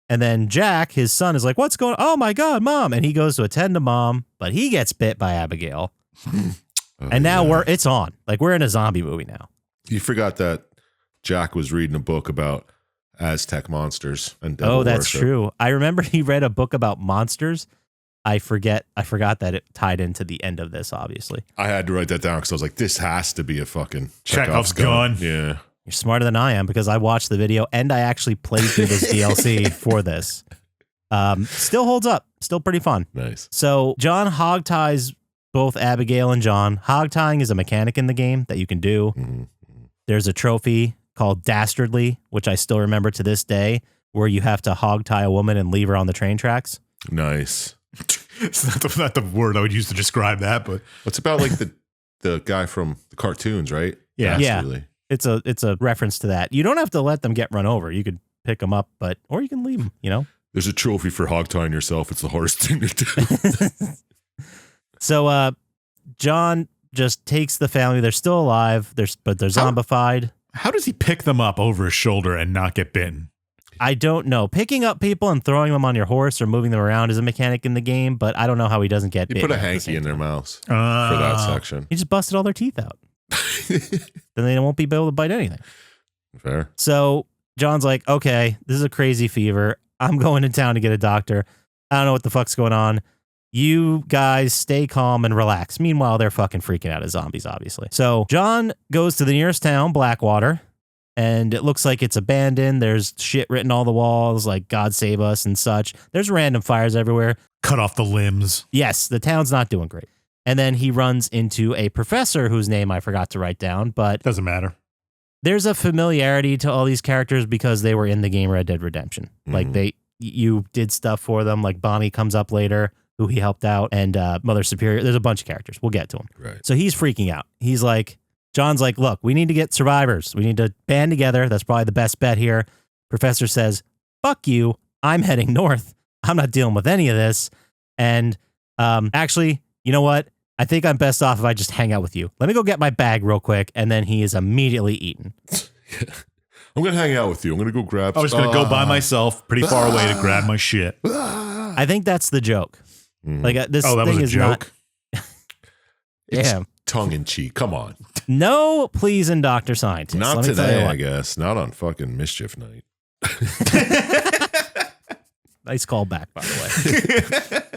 And then Jack, his son, is like, what's going on? Oh my God, Mom. And he goes to attend to Mom, but he gets bit by Abigail. And now it's on. Like, we're in a zombie movie now. You forgot that Jack was reading a book about Aztec monsters and devil Oh, that's worship. true. I remember he read a book about monsters. I forgot that it tied into the end of this, obviously. I had to write that down because I was like, this has to be a fucking Chekhov's gun. Yeah. You're smarter than I am because I watched the video and I actually played through this DLC for this. Still holds up. Still pretty fun. Nice. So John hog ties both Abigail and John. Hog tying is a mechanic in the game that you can do. There's a trophy called Dastardly, which I still remember to this day, where you have to hog tie a woman and leave her on the train tracks. Nice. It's not the word I would use to describe that, but It's about like the guy from the cartoons, right? Yeah. Dastardly. It's a reference to that. You don't have to let them get run over. You could pick them up, or you can leave them, you know? There's a trophy for hog tying yourself. It's the hardest thing to do. So John just takes the family. They're still alive, but they're zombified. How does he pick them up over his shoulder and not get bitten? I don't know. Picking up people and throwing them on your horse or moving them around is a mechanic in the game, but I don't know how he doesn't get You bitten. put a hanky in their mouths for that section. He just busted all their teeth out. Then they won't be able to bite anything. Fair. So John's like, okay, this is a crazy fever. I'm going to town to get a doctor. I don't know what the fuck's going on. You guys stay calm and relax. Meanwhile, they're fucking freaking out as zombies, obviously. So John goes to the nearest town, Blackwater, and it looks like it's abandoned. There's shit written all the walls, like God save us and such. There's random fires everywhere. Cut off the limbs. Yes, the town's not doing great. And then he runs into a professor whose name I forgot to write down, but Doesn't matter. there's a familiarity to all these characters because they were in the game Red Dead Redemption. Like you did stuff for them. Like Bonnie comes up later, who he helped out, and Mother Superior. There's a bunch of characters. We'll get to them. Right. So he's freaking out. He's like, John's like, look, we need to get survivors. We need to band together. That's probably the best bet here. Professor says, fuck you. I'm heading north. I'm not dealing with any of this. And actually, you know what? I think I'm best off if I just hang out with you. Let me go get my bag real quick. And then he is immediately eaten. I'm going to hang out with you. I'm going to go grab I was going to go by myself pretty far away to grab my shit. I think that's the joke. Like this Oh, that thing was a is joke? Yeah. Tongue in cheek. Come on. No, please, and Dr. Scientist. Not Let me tell you today, what. I guess. Not on fucking Mischief Night. Nice callback, by the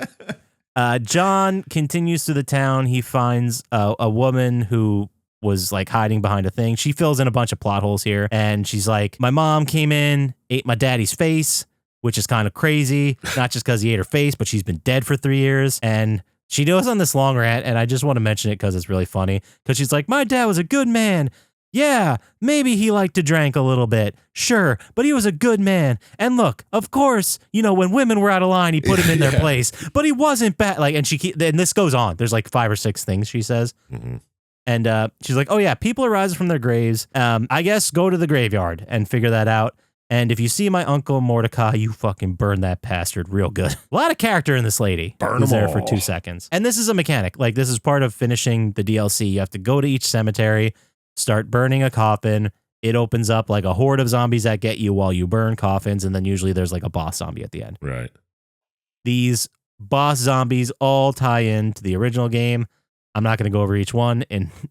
way. John continues through the town. He finds a woman who was like hiding behind a thing. She fills in a bunch of plot holes here. And she's like, my mom came in, ate my daddy's face, which is kind of crazy. Not just because he ate her face, but she's been dead for 3 years. And she goes on this long rant, and I just want to mention it because it's really funny. Because she's like, my dad was a good man. Yeah, maybe he liked to drink a little bit. Sure, but he was a good man. And look, of course, you know, when women were out of line, he put him in their place. But he wasn't bad. Like, and this goes on. There's like 5 or 6 things she says. Mm-hmm. And she's like, oh yeah, people are rising from their graves. I guess go to the graveyard and figure that out. And if you see my uncle Mordecai, you fucking burn that bastard real good. A lot of character in this lady. Burn Who's them there for all. 2 seconds. And this is a mechanic. Like, this is part of finishing the DLC. You have to go to each cemetery, start burning a coffin. It opens up like a horde of zombies that get you while you burn coffins. And then usually there's like a boss zombie at the end. Right. These boss zombies all tie into the original game. I'm not going to go over each one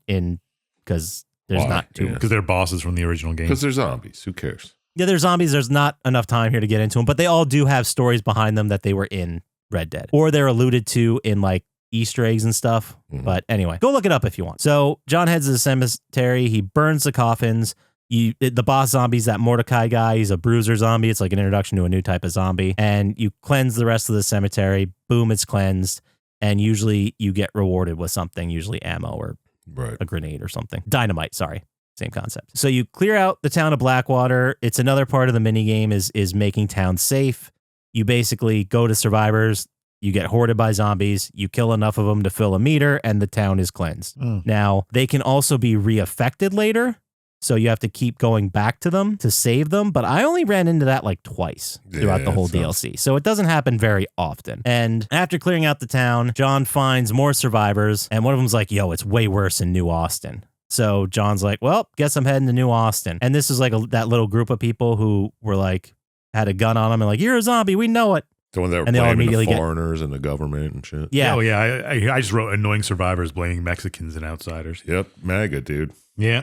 in because there's Why? not too. Yeah. Because they're bosses from the original game. Because they're zombies. Who cares? Yeah, they're zombies. There's not enough time here to get into them, but they all do have stories behind them that they were in Red Dead, or they're alluded to in like Easter eggs and stuff. Mhm. But anyway, go look it up if you want. So John heads to the cemetery. He burns the coffins. The boss zombie's that Mordecai guy. He's a bruiser zombie. It's like an introduction to a new type of zombie. And you cleanse the rest of the cemetery. Boom, it's cleansed. And usually you get rewarded with something, usually ammo or Right. a grenade or something. Dynamite, sorry. Same concept. So you clear out the town of Blackwater. It's another part of the minigame is making towns safe. You basically go to survivors. You get hoarded by zombies. You kill enough of them to fill a meter, and the town is cleansed. Now, they can also be reaffected later. So you have to keep going back to them to save them. But I only ran into that like twice throughout the whole DLC. So it doesn't happen very often. And after clearing out the town, John finds more survivors. And one of them's like, yo, it's way worse in New Austin. So John's like, well, guess I'm heading to New Austin. And this is like that little group of people who were like, had a gun on them and like, you're a zombie. We know it. The one that were And they all blaming immediately the get- foreigners and the government and shit. Yeah. Oh, yeah. I just wrote annoying survivors blaming Mexicans and outsiders. Yep. MAGA, dude. Yeah.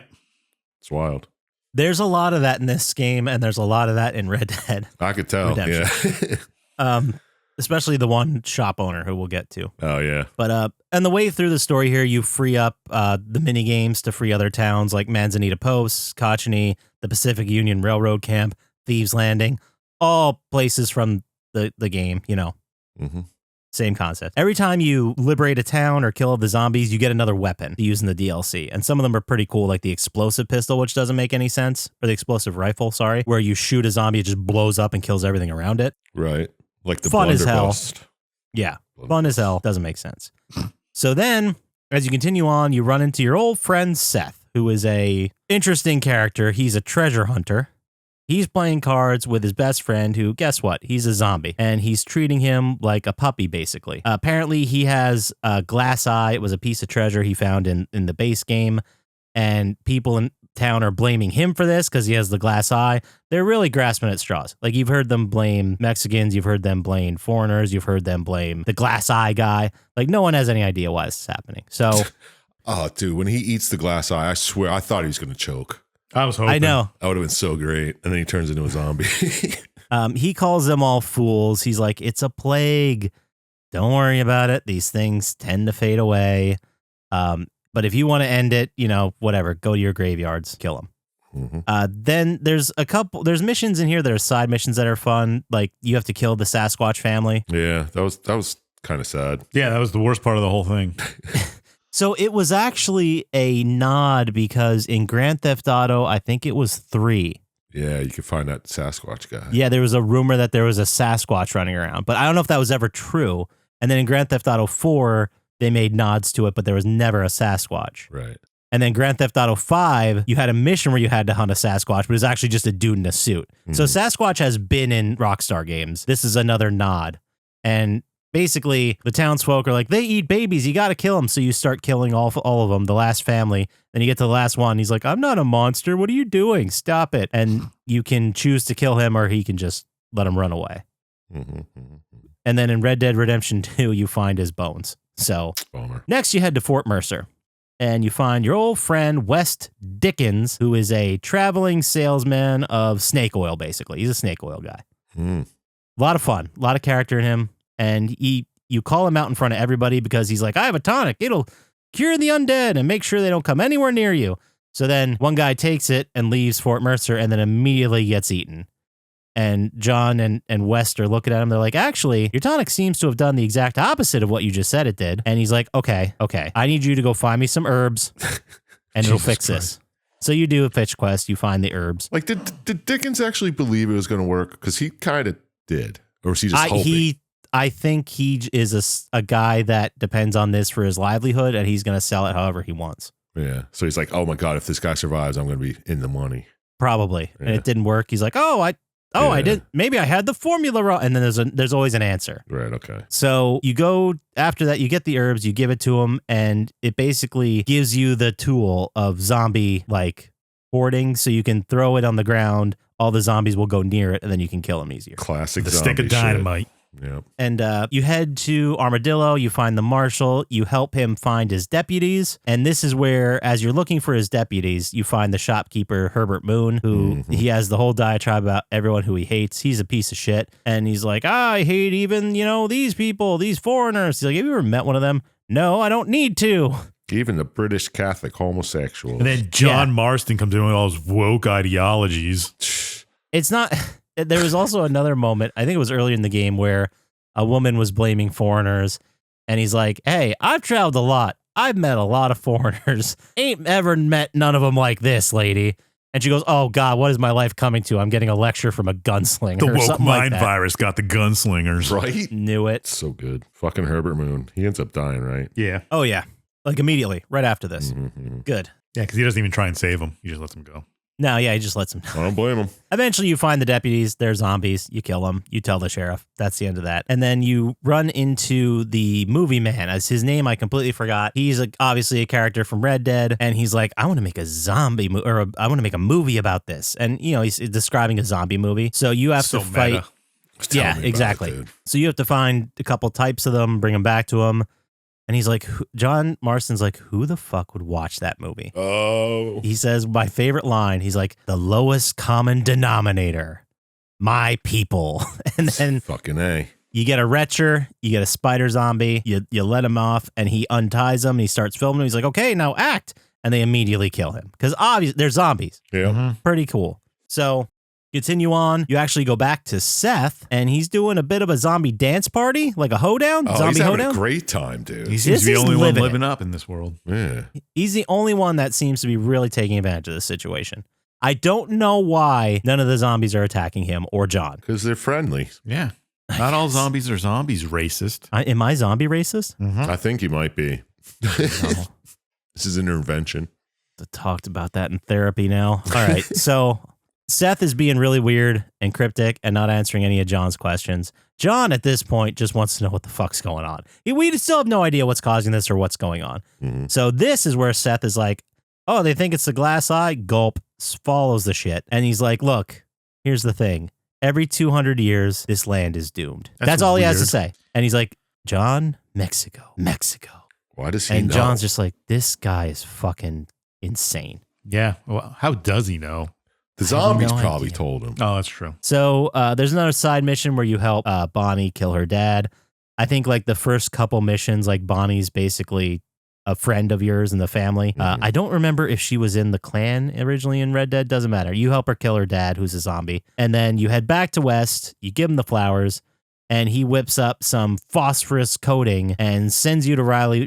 It's wild. There's a lot of that in this game. And there's a lot of that in Red Dead. I could tell. Redemption. Yeah. Especially the one shop owner who we'll get to. Oh, yeah. But and the way through the story here, you free up the mini games to free other towns like Manzanita Post, Cochiny, the Pacific Union Railroad Camp, Thieves Landing, all places from the game. You know, Mm-hmm. same concept. Every time you liberate a town or kill the zombies, you get another weapon to use in the DLC, and some of them are pretty cool, like the explosive pistol, which doesn't make any sense, or the explosive rifle. Sorry, where you shoot a zombie, it just blows up and kills everything around it. Right. Like the Fun as hell. blunderbuss. Yeah, fun as hell. Doesn't make sense. So then, as you continue on, you run into your old friend Seth, who is a interesting character. He's a treasure hunter. He's playing cards with his best friend who, guess what? He's a zombie. And he's treating him like a puppy, basically. Apparently, he has a glass eye. It was a piece of treasure he found in the base game. And people in town are blaming him for this because he has the glass eye. They're really grasping at straws. Like, you've heard them blame Mexicans. You've heard them blame foreigners. You've heard them blame the glass eye guy. Like, no one has any idea why this is happening. So... Oh, dude, when he eats the glass eye, I swear, I thought he was going to choke. I was hoping. I know. That would have been so great. And then he turns into a zombie. He calls them all fools. He's like, it's a plague. Don't worry about it. These things tend to fade away. But if you want to end it, whatever, go to your graveyards, kill them. Mm-hmm. Then there's missions in here that are side missions that are fun. Like, you have to kill the Sasquatch family. Yeah, that was kind of sad. Yeah, that was the worst part of the whole thing. So it was actually a nod because in Grand Theft Auto, I think it was 3. Yeah, you could find that Sasquatch guy. Yeah, there was a rumor that there was a Sasquatch running around, but I don't know if that was ever true. And then in Grand Theft Auto 4, they made nods to it, but there was never a Sasquatch. Right. And then Grand Theft Auto 5, you had a mission where you had to hunt a Sasquatch, but it was actually just a dude in a suit. Mm-hmm. So Sasquatch has been in Rockstar games. This is another nod. And basically, the townsfolk are like, they eat babies. You got to kill them. So you start killing all of them, the last family. Then you get to the last one. He's like, I'm not a monster. What are you doing? Stop it. And you can choose to kill him or he can just let him run away. Mm-hmm. And then in Red Dead Redemption 2, you find his bones. So next you head to Fort Mercer. And you find your old friend, West Dickens, who is a traveling salesman of snake oil, basically. He's a snake oil guy. A lot of fun. A lot of character in him. And you call him out in front of everybody because he's like, I have a tonic. It'll cure the undead and make sure they don't come anywhere near you. So then one guy takes it and leaves Fort Mercer and then immediately gets eaten. And John and West are looking at him. They're like, actually, your tonic seems to have done the exact opposite of what you just said it did. And he's like, okay. I need you to go find me some herbs and it'll fix this. So you do a pitch quest. You find the herbs. Like, did Dickens actually believe it was going to work? Because he kind of did. Or was he just hoping? I think he is a guy that depends on this for his livelihood and he's going to sell it however he wants. Yeah. So he's like, oh my God, if this guy survives, I'm going to be in the money. Probably. Yeah. And it didn't work. He's like, I didn't. Maybe I had the formula wrong. And then there's always an answer. Right. Okay. So you go after that, you get the herbs, you give it to him, and it basically gives you the tool of zombie like hoarding. So you can throw it on the ground. All the zombies will go near it, and then you can kill them easier. Classic. The stick of dynamite. Yep. And you head to Armadillo, you find the marshal, you help him find his deputies. And this is where, as you're looking for his deputies, you find the shopkeeper, Herbert Moon, who he has the whole diatribe about everyone who he hates. He's a piece of shit. And he's like, I hate even, these people, these foreigners. He's like, have you ever met one of them? No, I don't need to. Even the British Catholic homosexuals. And then John Marston comes in with all his woke ideologies. It's not... There was also another moment, I think it was earlier in the game, where a woman was blaming foreigners, and he's like, hey, I've traveled a lot. I've met a lot of foreigners. Ain't ever met none of them like this, lady. And she goes, oh, God, what is my life coming to? I'm getting a lecture from a gunslinger. The woke mind virus got the gunslingers. Right? Knew it. So good. Fucking Herbert Moon. He ends up dying, right? Yeah. Oh, yeah. Like immediately, right after this. Mm-hmm. Good. Yeah, because he doesn't even try and save him. He just lets him go. No, yeah, he just lets him. I don't blame him. Eventually, you find the deputies. They're zombies. You kill them. You tell the sheriff. That's the end of that. And then you run into the movie man. As his name, I completely forgot. He's obviously a character from Red Dead, and he's like, I want to make a zombie I want to make a movie about this. And he's describing a zombie movie. So you have to fight. Meta. Yeah, exactly. So you have to find a couple types of them, bring them back to him. And he's like, John Marston's like, who the fuck would watch that movie? Oh. He says, my favorite line, he's like, the lowest common denominator, my people. And then fucking A. You get a retcher, you get a spider zombie, you let him off, and he unties him, and he starts filming him. He's like, okay, now act. And they immediately kill him. Because obviously, they're zombies. Yeah. Pretty cool. So... Continue on. You actually go back to Seth, and he's doing a bit of a zombie dance party, like a hoedown. Oh, zombie he's having hoedown. a great time, dude. He seems to be the only one living it. up in this world. Yeah. He's the only one that seems to be really taking advantage of this situation. I don't know why none of the zombies are attacking him or John. Because they're friendly. Yeah. Not all zombies are zombies, racist. Am I zombie racist? I think he might be. This is an intervention. I talked about that in therapy now. All right. So Seth is being really weird and cryptic and not answering any of John's questions. John, at this point, just wants to know what the fuck's going on. We still have no idea what's causing this or what's going on. Mhm. So this is where Seth is like, oh, they think it's the glass eye? Gulp, follows the shit. And he's like, look, here's the thing. Every 200 years, this land is doomed. That's all he has to weird. say. And he's like, John, Mexico. Why does he And know? John's just like, this guy is fucking insane. Yeah. Well, how does he know? The I have zombies no probably idea. told him. Oh, that's true. So there's another side mission where you help Bonnie kill her dad. I think like the first couple missions, like Bonnie's basically a friend of yours in the family. I don't remember if she was in the clan originally in Red Dead. Doesn't matter. You help her kill her dad, who's a zombie. And then you head back to West. You give him the flowers. And he whips up some phosphorus coating and sends you to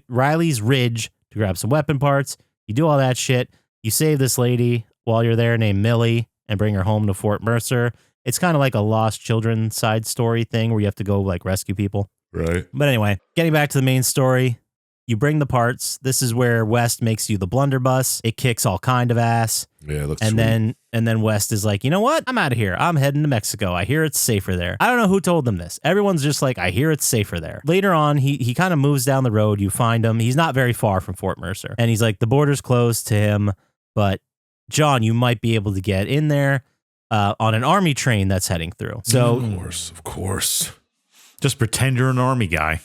Riley's Ridge to grab some weapon parts. You do all that shit. You save this lady while you're there named Millie and bring her home to Fort Mercer. It's kind of like a Lost Children side story thing where you have to go like rescue people. Right. But anyway, getting back to the main story, you bring the parts. This is where West makes you the blunderbuss. It kicks all kind of ass. Yeah, it looks And sweet. then West is like, you know what? I'm out of here. I'm heading to Mexico. I hear it's safer there. I don't know who told them this. Everyone's just like, I hear it's safer there. Later on, he kind of moves down the road. You find him. He's not very far from Fort Mercer. And he's like, the border's closed to him. But John, you might be able to get in there on an army train that's heading through. So Of course. Just pretend you're an army guy.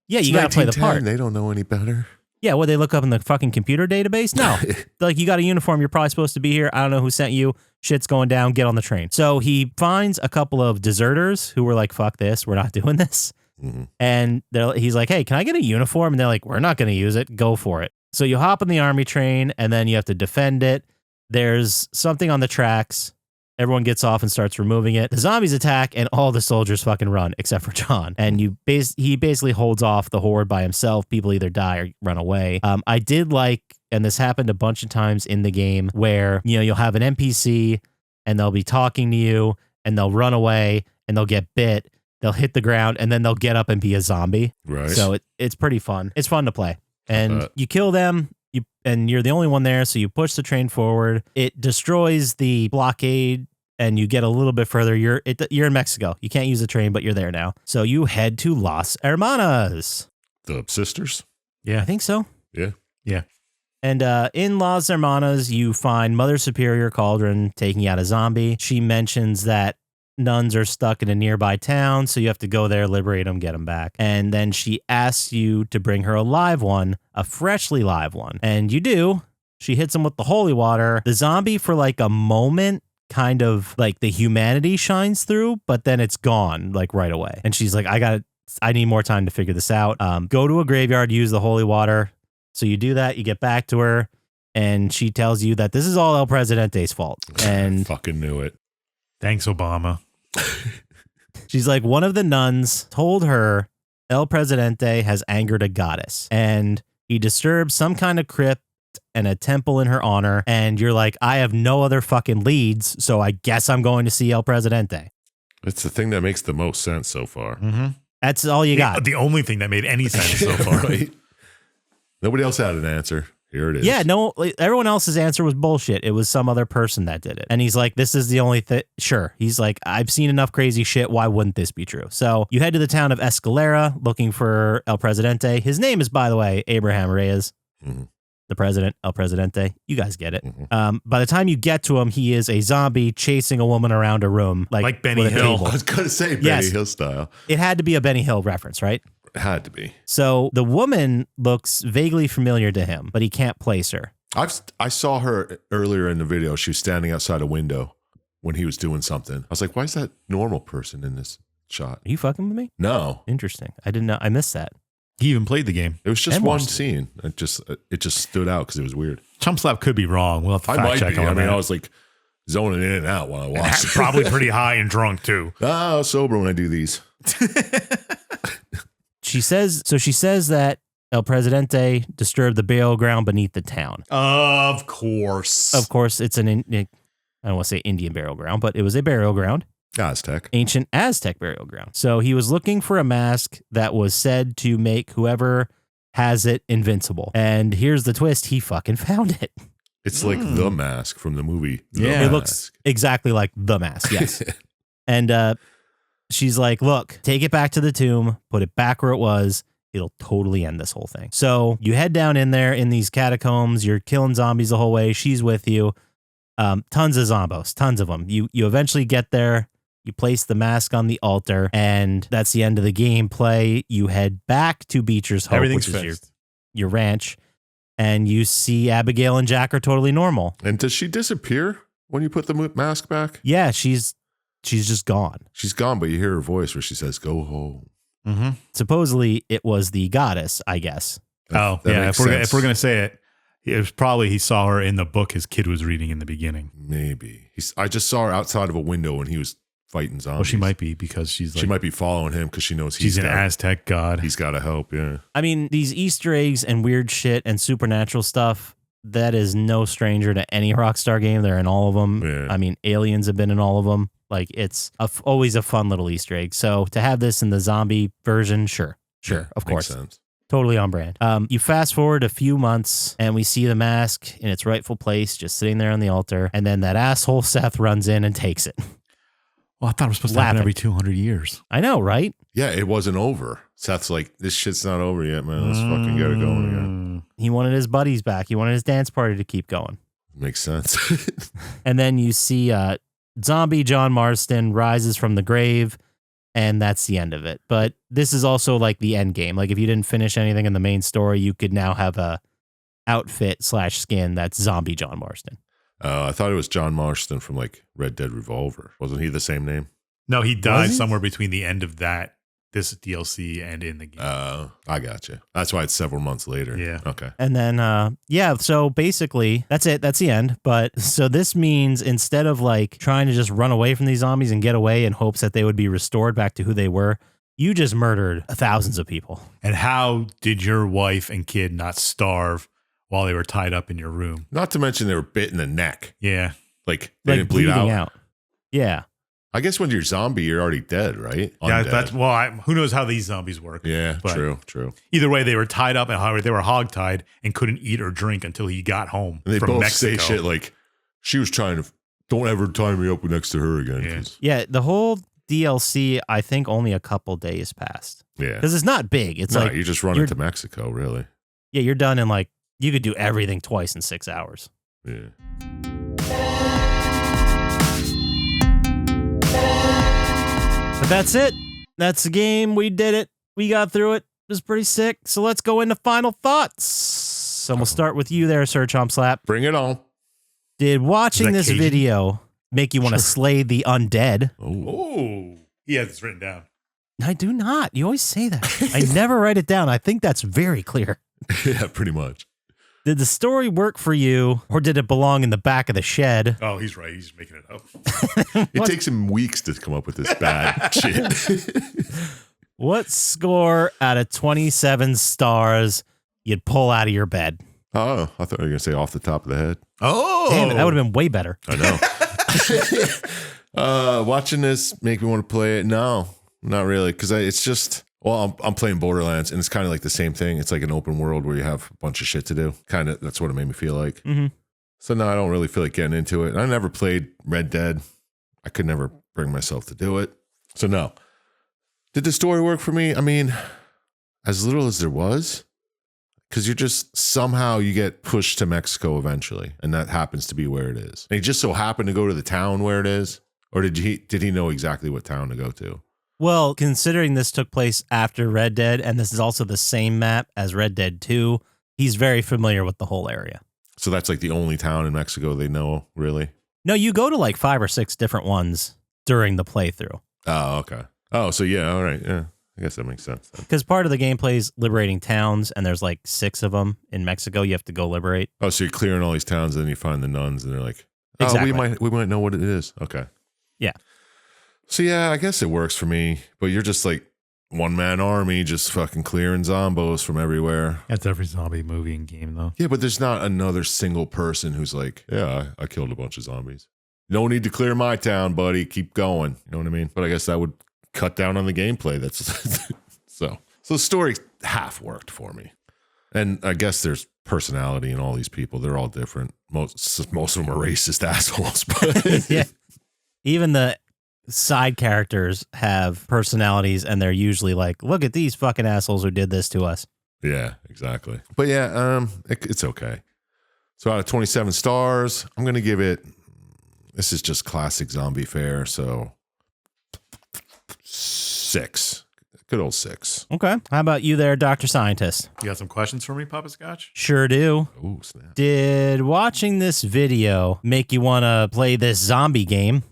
yeah, you got to play the 1910, part. They don't know any better. Yeah, what, they look up in the fucking computer database? No. Like, you got a uniform, you're probably supposed to be here. I don't know who sent you. Shit's going down, get on the train. So he finds a couple of deserters who were like, fuck this, we're not doing this. Mhm. And he's like, hey, can I get a uniform? And they're like, we're not going to use it. Go for it. So you hop on the army train, and then you have to defend it. There's something on the tracks. Everyone gets off and starts removing it. The zombies attack, and all the soldiers fucking run, except for John. And he basically holds off the horde by himself. People either die or run away. I did like, and this happened a bunch of times in the game, where you'll have an NPC, and they'll be talking to you, and they'll run away, and they'll get bit. They'll hit the ground, and then they'll get up and be a zombie. Right. So it's pretty fun. It's fun to play. And you kill them, and you're the only one there, so you push the train forward. It destroys the blockade, and you get a little bit further. You're in Mexico. You can't use the train, but you're there now. So you head to Las Hermanas. The sisters? I think so. Yeah. Yeah. And in Las Hermanas, you find Mother Superior Cauldron taking out a zombie. She mentions that nuns are stuck in a nearby town, so you have to go there, liberate them, get them back. And then she asks you to bring her a live one, a freshly live one. And you do. She hits him with the holy water. The zombie, for like a moment, kind of like the humanity shines through, but then it's gone like right away. And she's like, I need more time to figure this out. Go to a graveyard, use the holy water. So you do that, you get back to her, and she tells you that this is all El Presidente's fault. And Fucking knew it. Thanks, Obama. she's like, one of the nuns told her El Presidente has angered a goddess, and he disturbed some kind of crypt and a temple in her honor. And you're like, I have no other fucking leads, so I guess I'm going to see El Presidente. It's the thing that makes the most sense so far. Mm-hmm. That's all you got. The only thing that made any sense so far. Right? Nobody else had an answer. Here it is. Yeah, no, everyone else's answer was bullshit. It was some other person that did it. And he's like, this is the only thing. Sure. He's like, I've seen enough crazy shit. Why wouldn't this be true? So you head to the town of Escalera looking for El Presidente. His name is, by the way, Abraham Reyes. Mhm. The president, El Presidente. You guys get it. Mhm. By the time you get to him, he is a zombie chasing a woman around a room. Like Benny with a Hill. table. I was going to say Benny Yes. Hill style. It had to be a Benny Hill reference, right? It had to be. So the woman looks vaguely familiar to him, but he can't place her. I saw her earlier in the video. She was standing outside a window when he was doing something. I was like, why is that normal person in this shot? Are you fucking with me? No, Interesting. I didn't know. I missed that. He even played the game. it was just And one watched it. scene. It just stood out because it was weird. Chump Slap could be wrong. We'll have to I fact might check be. on I mean, that. I was like zoning in and out while I watched. it. Probably pretty high and drunk too. I'm sober when I do these. She says that El Presidente disturbed the burial ground beneath the town. Of course. Of course, it's I don't want to say Indian burial ground, but it was a burial ground, Aztec. ancient Aztec burial ground. So he was looking for a mask that was said to make whoever has it invincible. And here's the twist. He fucking found it. It's like The Mask from the movie. Yeah. It looks exactly like The Mask, yes. And she's like, look, take it back to the tomb, put it back where it was. It'll totally end this whole thing. So you head down in there in these catacombs. You're killing zombies the whole way. She's with you. Tons of zombos, tons of them. You eventually get there. You place the mask on the altar, and that's the end of the gameplay. You head back to Beecher's Hope, Everything's which is fixed. your ranch, and you see Abigail and Jack are totally normal. And does she disappear when you put the mask back? Yeah, she's just gone. She's gone, but you hear her voice where she says, "Go home." Mm-hmm. Supposedly, it was the goddess, I guess. Oh, That yeah. makes If we're sense. going to say it, it was probably he saw her in the book his kid was reading in the beginning. Maybe. I just saw her outside of a window when he was fighting zombies. Well, she might be because she's like, She might be following him because she knows she's an Aztec god. He's got to help. Yeah. I mean, these Easter eggs and weird shit and supernatural stuff, that is no stranger to any Rockstar game. They're in all of them. Yeah. I mean, aliens have been in all of them. Like, it's always a fun little Easter egg. So to have this in the zombie version, sure, Yeah, of makes course. sense. Totally on brand. You fast forward a few months and we see the mask in its rightful place, just sitting there on the altar. And then that asshole Seth runs in and takes it. Well, I thought it was supposed to happen Laughing. every 200 years. I know, right? Yeah, it wasn't over. Seth's like, this shit's not over yet, man. Let's fucking get it going again. He wanted his buddies back. He wanted his dance party to keep going. Makes sense. And then you see zombie John Marston rises from the grave, and that's the end of it. But this is also like the end game. Like if you didn't finish anything in the main story, you could now have a outfit/skin that's zombie John Marston. I thought it was John Marston from like Red Dead Revolver. Wasn't he the same name? No, he died he? somewhere between the end of this DLC and in the game. I got you. That's why it's several months later. Yeah. Okay. And then, so basically that's it. That's the end. But so this means instead of like trying to just run away from these zombies and get away in hopes that they would be restored back to who they were, you just murdered thousands of people. And how did your wife and kid not starve while they were tied up in your room? Not to mention they were bit in the neck. Yeah. Like they Like didn't bleed bleeding out. Yeah. I guess when you're zombie, you're already dead, right? Yeah, Undead. that's who knows how these zombies work. Yeah, But true. Either way, they were tied up and they were hogtied and couldn't eat or drink until he got home And they from both Mexico. say shit like, she was trying to, don't ever tie me up next to her again. Yeah. 'cause- Yeah. The whole DLC, I think only a couple days passed Yeah. because it's not big. It's No, like, you just run you're- into Mexico, really. yeah, you're done in like, you could do everything twice in 6 hours. Yeah. But that's it. That's the game. We did it. We got through it. It was pretty sick. So let's go into final thoughts. So we'll start with you there, Sir Chump Slap. Bring it on. Did watching Is that this Cajun? video make you want to slay the undead? Oh. Oh, he has this written down. I do not. You always say that. I never write it down. I think that's very clear. Yeah, pretty much. Did the story work for you, or did it belong in the back of the shed? Oh, he's right. He's making it up. It What? takes him weeks to come up with this bad shit. What score out of 27 stars you'd pull out of your bed? Oh, I thought you were going to say off the top of the head. Oh, Damn it, that would have been way better. I know. Watching this make me want to play it? No, not really. Because it's just, well, I'm playing Borderlands, and it's kind of like the same thing. It's like an open world where you have a bunch of shit to do. Kind of, that's what it made me feel like. Mm-hmm. So no, I don't really feel like getting into it. I never played Red Dead. I could never bring myself to do it. So no. Did the story work for me? I mean, as little as there was, because you're just somehow you get pushed to Mexico eventually, and that happens to be where it is. And he just so happened to go to the town where it is, or did he know exactly what town to go to? Well, considering this took place after Red Dead, and this is also the same map as Red Dead 2, he's very familiar with the whole area. So that's like the only town in Mexico they know, really? No, you go to like 5 or 6 different ones during the playthrough. Oh, okay. Oh, so yeah, all right. Yeah, I guess that makes sense then. Because part of the gameplay is liberating towns, and there's like 6 of them in Mexico you have to go liberate. Oh, so you're clearing all these towns, and then you find the nuns, and they're like, "Oh, Exactly. we might know what it is." Okay. Yeah. So yeah, I guess it works for me. But you're just like one man army, just fucking clearing zombos from everywhere. That's every zombie movie and game, though. Yeah, but there's not another single person who's like, "Yeah, I killed a bunch of zombies. No need to clear my town, buddy. Keep going." You know what I mean? But I guess that would cut down on the gameplay. That's so the story half worked for me. And I guess there's personality in all these people. They're all different. Most of them are racist assholes. But Yeah. Even the side characters have personalities, and they're usually like, look at these fucking assholes who did this to us. yeah, exactly. But yeah, it's okay. So out of 27 stars, I'm going to give it, this is just classic zombie fare, so 6. Good old 6. Okay. How about you there, Dr. Scientist? You got some questions for me, Poppascotch? Sure do. Oh, snap. Did watching this video make you want to play this zombie game?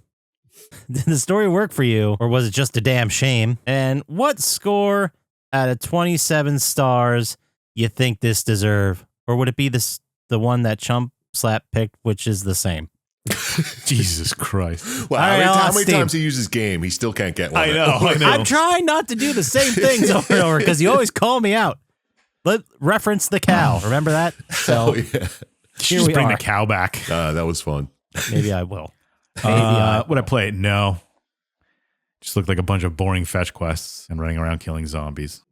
Did the story work for you, or was it just a damn shame? And what score out of 27 stars you think this deserve? Or would it be the one that Chump Slap picked, which is the same? Jesus Christ. Wow, All right, how many Steve. times he uses game, he still can't get one. I know. I'm trying not to do the same things over and over because you always call me out. Let reference the cow. Remember that? So Oh, yeah. here we bring are. the cow back. That was fun. Maybe I will. Maybe I Would I play it? No. Just looked like a bunch of boring fetch quests and running around killing zombies.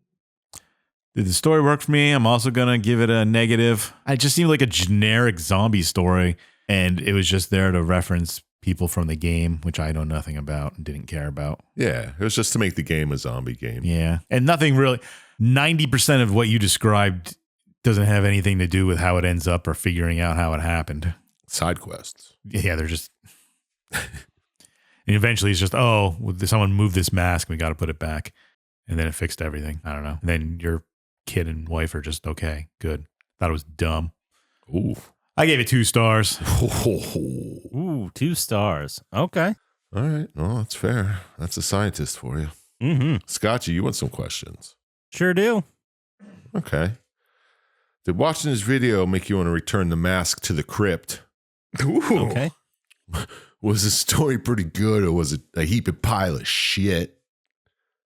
Did the story work for me? I'm also going to give it a negative. It just seemed like a generic zombie story, and it was just there to reference people from the game, which I know nothing about and didn't care about. Yeah, it was just to make the game a zombie game. Yeah. And nothing really, 90% of what you described doesn't have anything to do with how it ends up or figuring out how it happened. Side quests. Yeah, they're just... And eventually it's just, oh, someone moved this mask. We got to put it back. And then it fixed everything. I don't know. And then your kid and wife are just, okay, good. Thought it was dumb. Ooh. I gave it 2 stars. Ooh, 2 stars. Okay. All right. Well, that's fair. That's a scientist for you. Mm-hmm. Scotchy, you want some questions? Sure do. Okay. Did watching this video make you want to return the mask to the crypt? Ooh. Okay. Was the story pretty good, or was it a heap of pile of shit?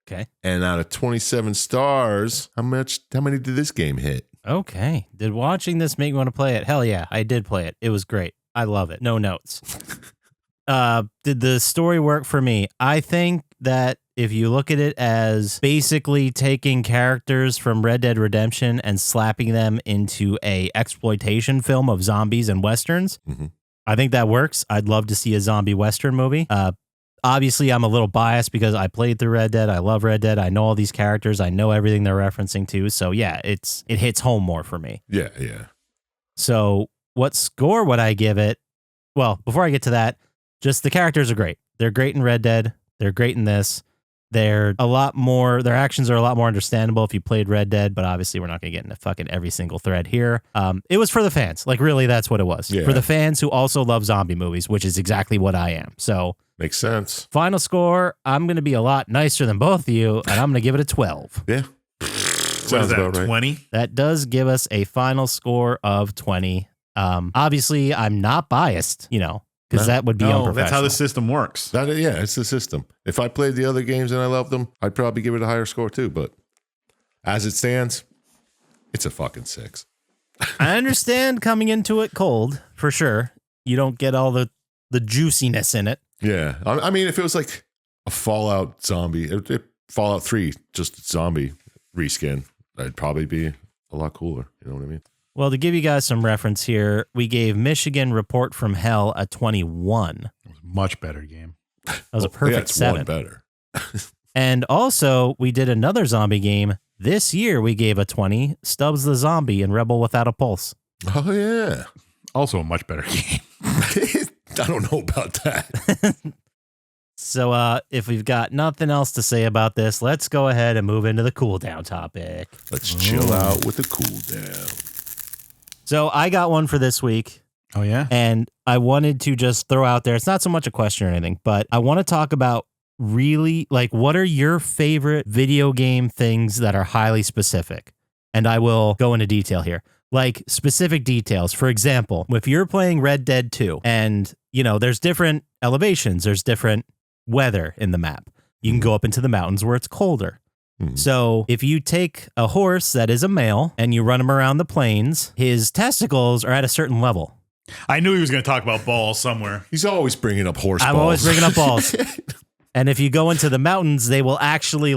Okay. And out of 27 stars, how many did this game hit? Okay. Did watching this make me want to play it? Hell yeah, I did play it. It was great. I love it. No notes. Did the story work for me? I think that if you look at it as basically taking characters from Red Dead Redemption and slapping them into a exploitation film of zombies and westerns, I think that works. I'd love to see a zombie western movie. Obviously, I'm a little biased because I played through Red Dead. I love Red Dead. I know all these characters. I know everything they're referencing to. So yeah, it hits home more for me. Yeah. So what score would I give it? Well, before I get to that, just the characters are great. They're great in Red Dead. They're great in this. They're a lot more, their actions are a lot more understandable if you played Red Dead, but obviously we're not going to get into fucking every single thread here. It was for the fans. Like, really, that's what it was. Yeah. For the fans who also love zombie movies, which is exactly what I am. So, Makes sense. final score, I'm going to be a lot nicer than both of you, and I'm going to give it a 12. Yeah. What is Sounds that, about right. 20? That does give us a final score of 20. Obviously, I'm not biased, because that would be unprofessional. That's how the system works. Yeah, it's the system. If I played the other games and I loved them, I'd probably give it a higher score too. But as it stands, it's a fucking 6. I understand coming into it cold, for sure. You don't get all the juiciness in it. Yeah. I mean, if it was like a Fallout zombie, Fallout 3, just zombie reskin, that'd probably be a lot cooler. You know what I mean? Well, to give you guys some reference here, we gave Michigan Report from Hell a 21. Much better game. That was a Yeah, perfect it's 7. one better. And also, we did another zombie game. This year, we gave a 20, Stubbs the Zombie and Rebel Without a Pulse. Oh, yeah. Also a much better game. I don't know about that. So if we've got nothing else to say about this, let's go ahead and move into the cool down topic. Let's chill out with the cool down. So I got one for this week. Oh, yeah? And I wanted to just throw out there, it's not so much a question or anything, but I want to talk about really, like, what are your favorite video game things that are highly specific? And I will go into detail here. Like, specific details. For example, if you're playing Red Dead 2 and, there's different elevations, there's different weather in the map. You can go up into the mountains where it's colder. So if you take a horse that is a male and you run him around the plains, his testicles are at a certain level. I knew he was going to talk about balls somewhere. He's always bringing up horse I'm balls. always bringing up balls. And if you go into the mountains, they will actually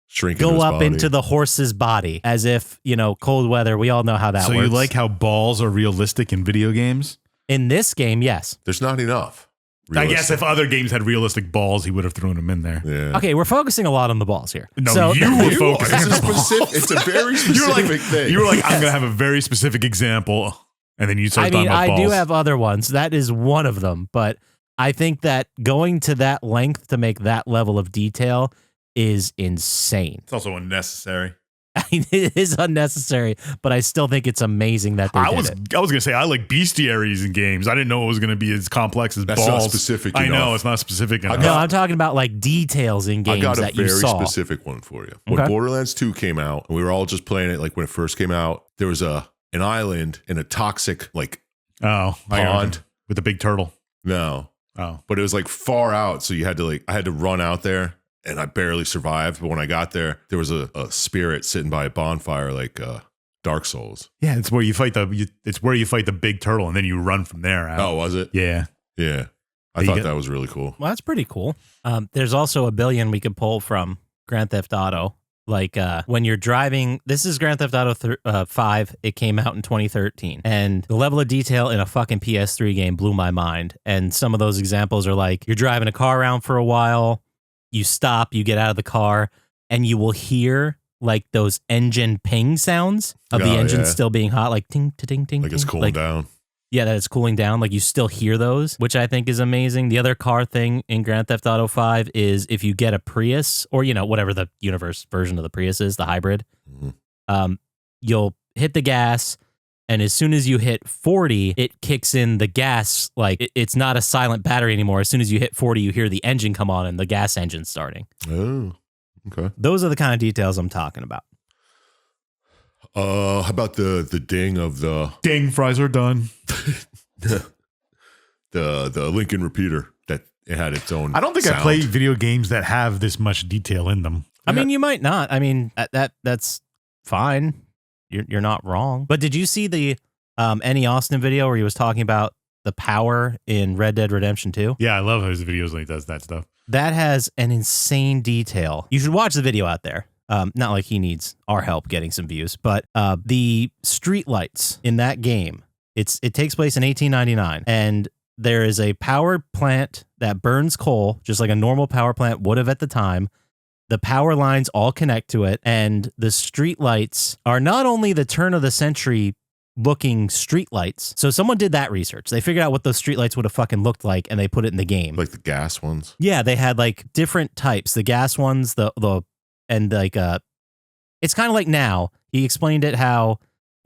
Shrinking go his up body. into the horse's body as if, cold weather. We all know how that So works. you like how balls are realistic in video games? In this game, yes. There's not enough. I guess realistic. if other games had realistic balls, he would have thrown them in there. Yeah. Okay, we're focusing a lot on the balls here. No, So- you were focusing on It's a the balls. specific. It's a very specific thing. You were like, I'm going to have a very specific example. And then you started talking about I balls. do have other ones. That is one of them. But I think that going to that length to make that level of detail is insane. It's also unnecessary. I mean, it is unnecessary, but I still think it's amazing that they I did was it. going to say I like bestiaries in games. I didn't know it was going to be as complex as That's balls. not specific I know enough. it's not specific enough. No, I'm talking about like details in I games got a that you very saw. specific one for you. When Okay. Borderlands 2 came out, and we were all just playing it like when it first came out, there was an island in a toxic Oh, I got pond. it. With the big turtle. No, Oh, but it was like far out, so you had to I had to run out there, and I barely survived. But when I got there was a spirit sitting by a bonfire, like Dark Souls. yeah. It's where you fight the big turtle, and then you run from there out. Oh, was it? Yeah. Yeah, I You thought get- that was really cool. Well, that's pretty cool. There's also a billion we could pull from Grand Theft Auto. Like when you're driving, this is Grand Theft Auto 5. It came out in 2013. And the level of detail in a fucking PS3 game blew my mind. And some of those examples are like, you're driving a car around for a while, you stop, you get out of the car, and you will hear like those engine ping sounds of the Oh, engine yeah. still being hot, like ting, ting, ting. Like it's ting. cooling Like, down. yeah, that it's cooling down. Like you still hear those, which I think is amazing. The other car thing in Grand Theft Auto 5 is if you get a Prius or, whatever the universe version of the Prius is, the hybrid, Mhm. You'll hit the gas. And as soon as you hit 40, it kicks in the gas. Like it's not a silent battery anymore. As soon as you hit 40, you hear the engine come on and the gas engine starting. Oh, okay. Those are the kind of details I'm talking about. How about the ding of the Ding, fries are done. the Lincoln repeater that it had its own. I don't think I sound. play video games that have this much detail in them. I mean, you might not. I mean, that's fine. You're not wrong. But did you see the Any Austin video where he was talking about the power in Red Dead Redemption 2? Yeah, I love his videos when he does that stuff. That has an insane detail. You should watch the video out there. Not like he needs our help getting some views, but the street lights in that game, it takes place in 1899, and there is a power plant that burns coal, just like a normal power plant would have at the time. The power lines all connect to it, and the street lights are not only the turn of the century looking street lights. So someone did that research. They figured out what those street lights would have fucking looked like, and they put it in the game. like the gas ones. Yeah, they had like different types. The gas ones, and like it's kind of like now. He explained it how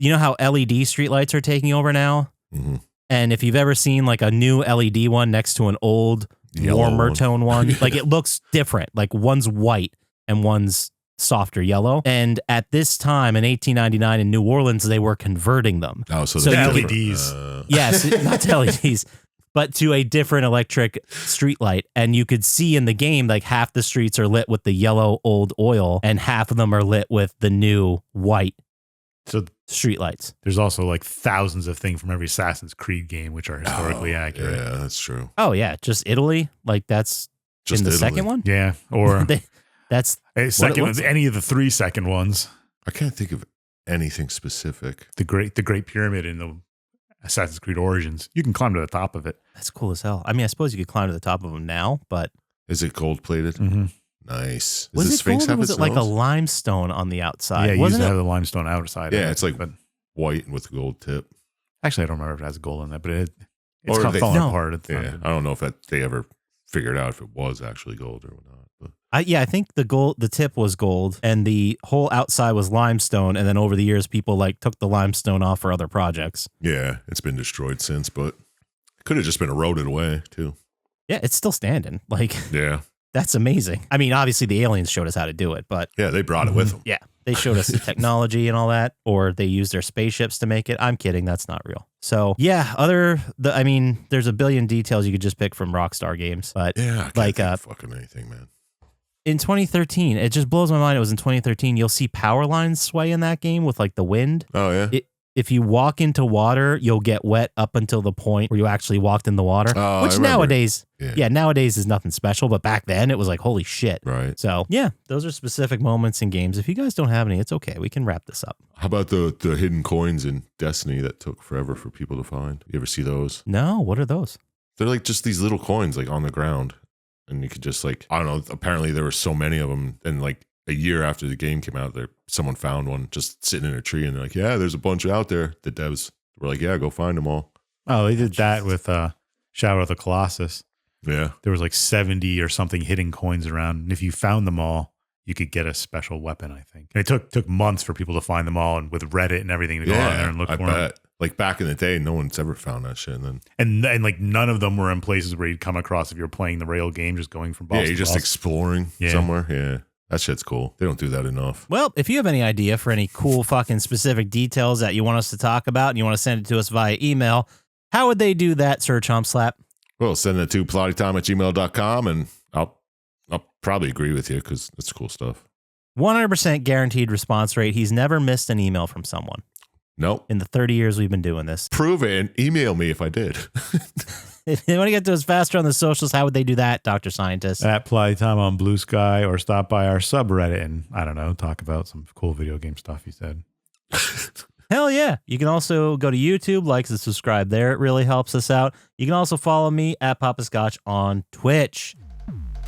how LED streetlights are taking over now. Mm-hmm. And if you've ever seen like a new LED one next to an old Yellow warmer one. tone one, like it looks different. Like one's white and one's softer yellow. And at this time in 1899 in New Orleans, they were converting them. Oh, so So they're you- different. LEDs. Yes, not to LEDs, but to a different electric streetlight. And you could see in the game, like half the streets are lit with the yellow old oil and half of them are lit with the new white So streetlights. there's also like thousands of things from every Assassin's Creed game which are historically accurate. Yeah, that's true. Oh, yeah. Just Italy. Like that's Just in the Italy. second one. Yeah, or That's second looks like. any of the 3 second ones. I can't think of anything specific. The Great Pyramid in the Assassin's Creed Origins. You can climb to the top of it. That's cool as hell. I mean, I suppose you could climb to the top of them now, but Is it gold plated? Mm-hmm. Nice. Does was the it Sphinx gold or have was its it like a nose? limestone on the outside? Yeah, you used Wasn't to it? have the limestone outside. Yeah, of it, it's like- but white and with a gold tip? actually, I don't remember if it has gold in it, but it's Or kind of they- falling No. apart. It's Yeah, not- I don't know if they ever figured out if it was actually gold or not. But I think the tip was gold and the whole outside was limestone. And then over the years, people like took the limestone off for other projects. yeah, it's been destroyed since, but it could have just been eroded away too. Yeah, it's still standing. Like Yeah, that's amazing. I mean, obviously the aliens showed us how to do it, but yeah, they brought it with them. yeah, they showed us the technology and all that, or they used their spaceships to make it. I'm kidding. That's not real. So yeah, I mean, there's a billion details you could just pick from Rockstar games, but Yeah, I can't Like, think of fucking anything, man. in 2013, it just blows my mind. It was in 2013. You'll see power lines sway in that game with like the wind. Oh yeah, if you walk into water, you'll get wet up until the point where you actually walked in the water. Oh, which I remember. nowadays, Yeah. nowadays is nothing special. But back then, it was like, holy shit. Right. So, yeah, those are specific moments in games. If you guys don't have any, it's okay. We can wrap this up. How about the hidden coins in Destiny that took forever for people to find? You ever see those? No, what are those? They're like just these little coins like on the ground. And you could just like, I don't know, apparently there were so many of them. And like a year after the game came out, someone found one just sitting in a tree. And they're like, yeah, there's a bunch out there. The devs were like, yeah, go find them all. Oh, they did that with Shadow of the Colossus. Yeah. There was like 70 or something hidden coins around. And if you found them all, you could get a special weapon, I think. And it took months for people to find them all, and with Reddit and everything to go on there and look I for bet. them. Like back in the day, no one's ever found that shit. And then And like none of them were in places where you'd come across if you're playing the rail game, just going from boss yeah, to you're just boss. exploring somewhere. Yeah. That shit's cool. They don't do that enough. Well, if you have any idea for any cool fucking specific details that you want us to talk about and you want to send it to us via email, how would they do that, Sir Chump Slap? Well, send it to plottytime@gmail.com and I'll probably agree with you because it's cool stuff. 100% guaranteed response rate. He's never missed an email from someone Nope. in the 30 years we've been doing this. Prove it and email me if I did. If they want to get to us faster on the socials, how would they do that, Dr. Syintist? At Plotty on Blue Sky, or stop by our subreddit and, I don't know, talk about some cool video game stuff you said. Hell yeah. You can also go to YouTube, like and subscribe there. It really helps us out. You can also follow me at Poppascotch on Twitch.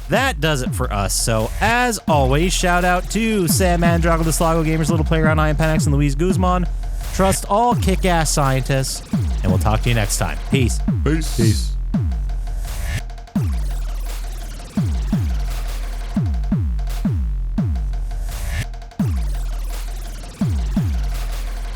That does it for us. So, as always, shout out to Sam Mandrago, the Slago Gamers, Little Playground, Ian Penex, and Luis Guzman. Trust all kick-ass scientists, and we'll talk to you next time. Peace. Peace.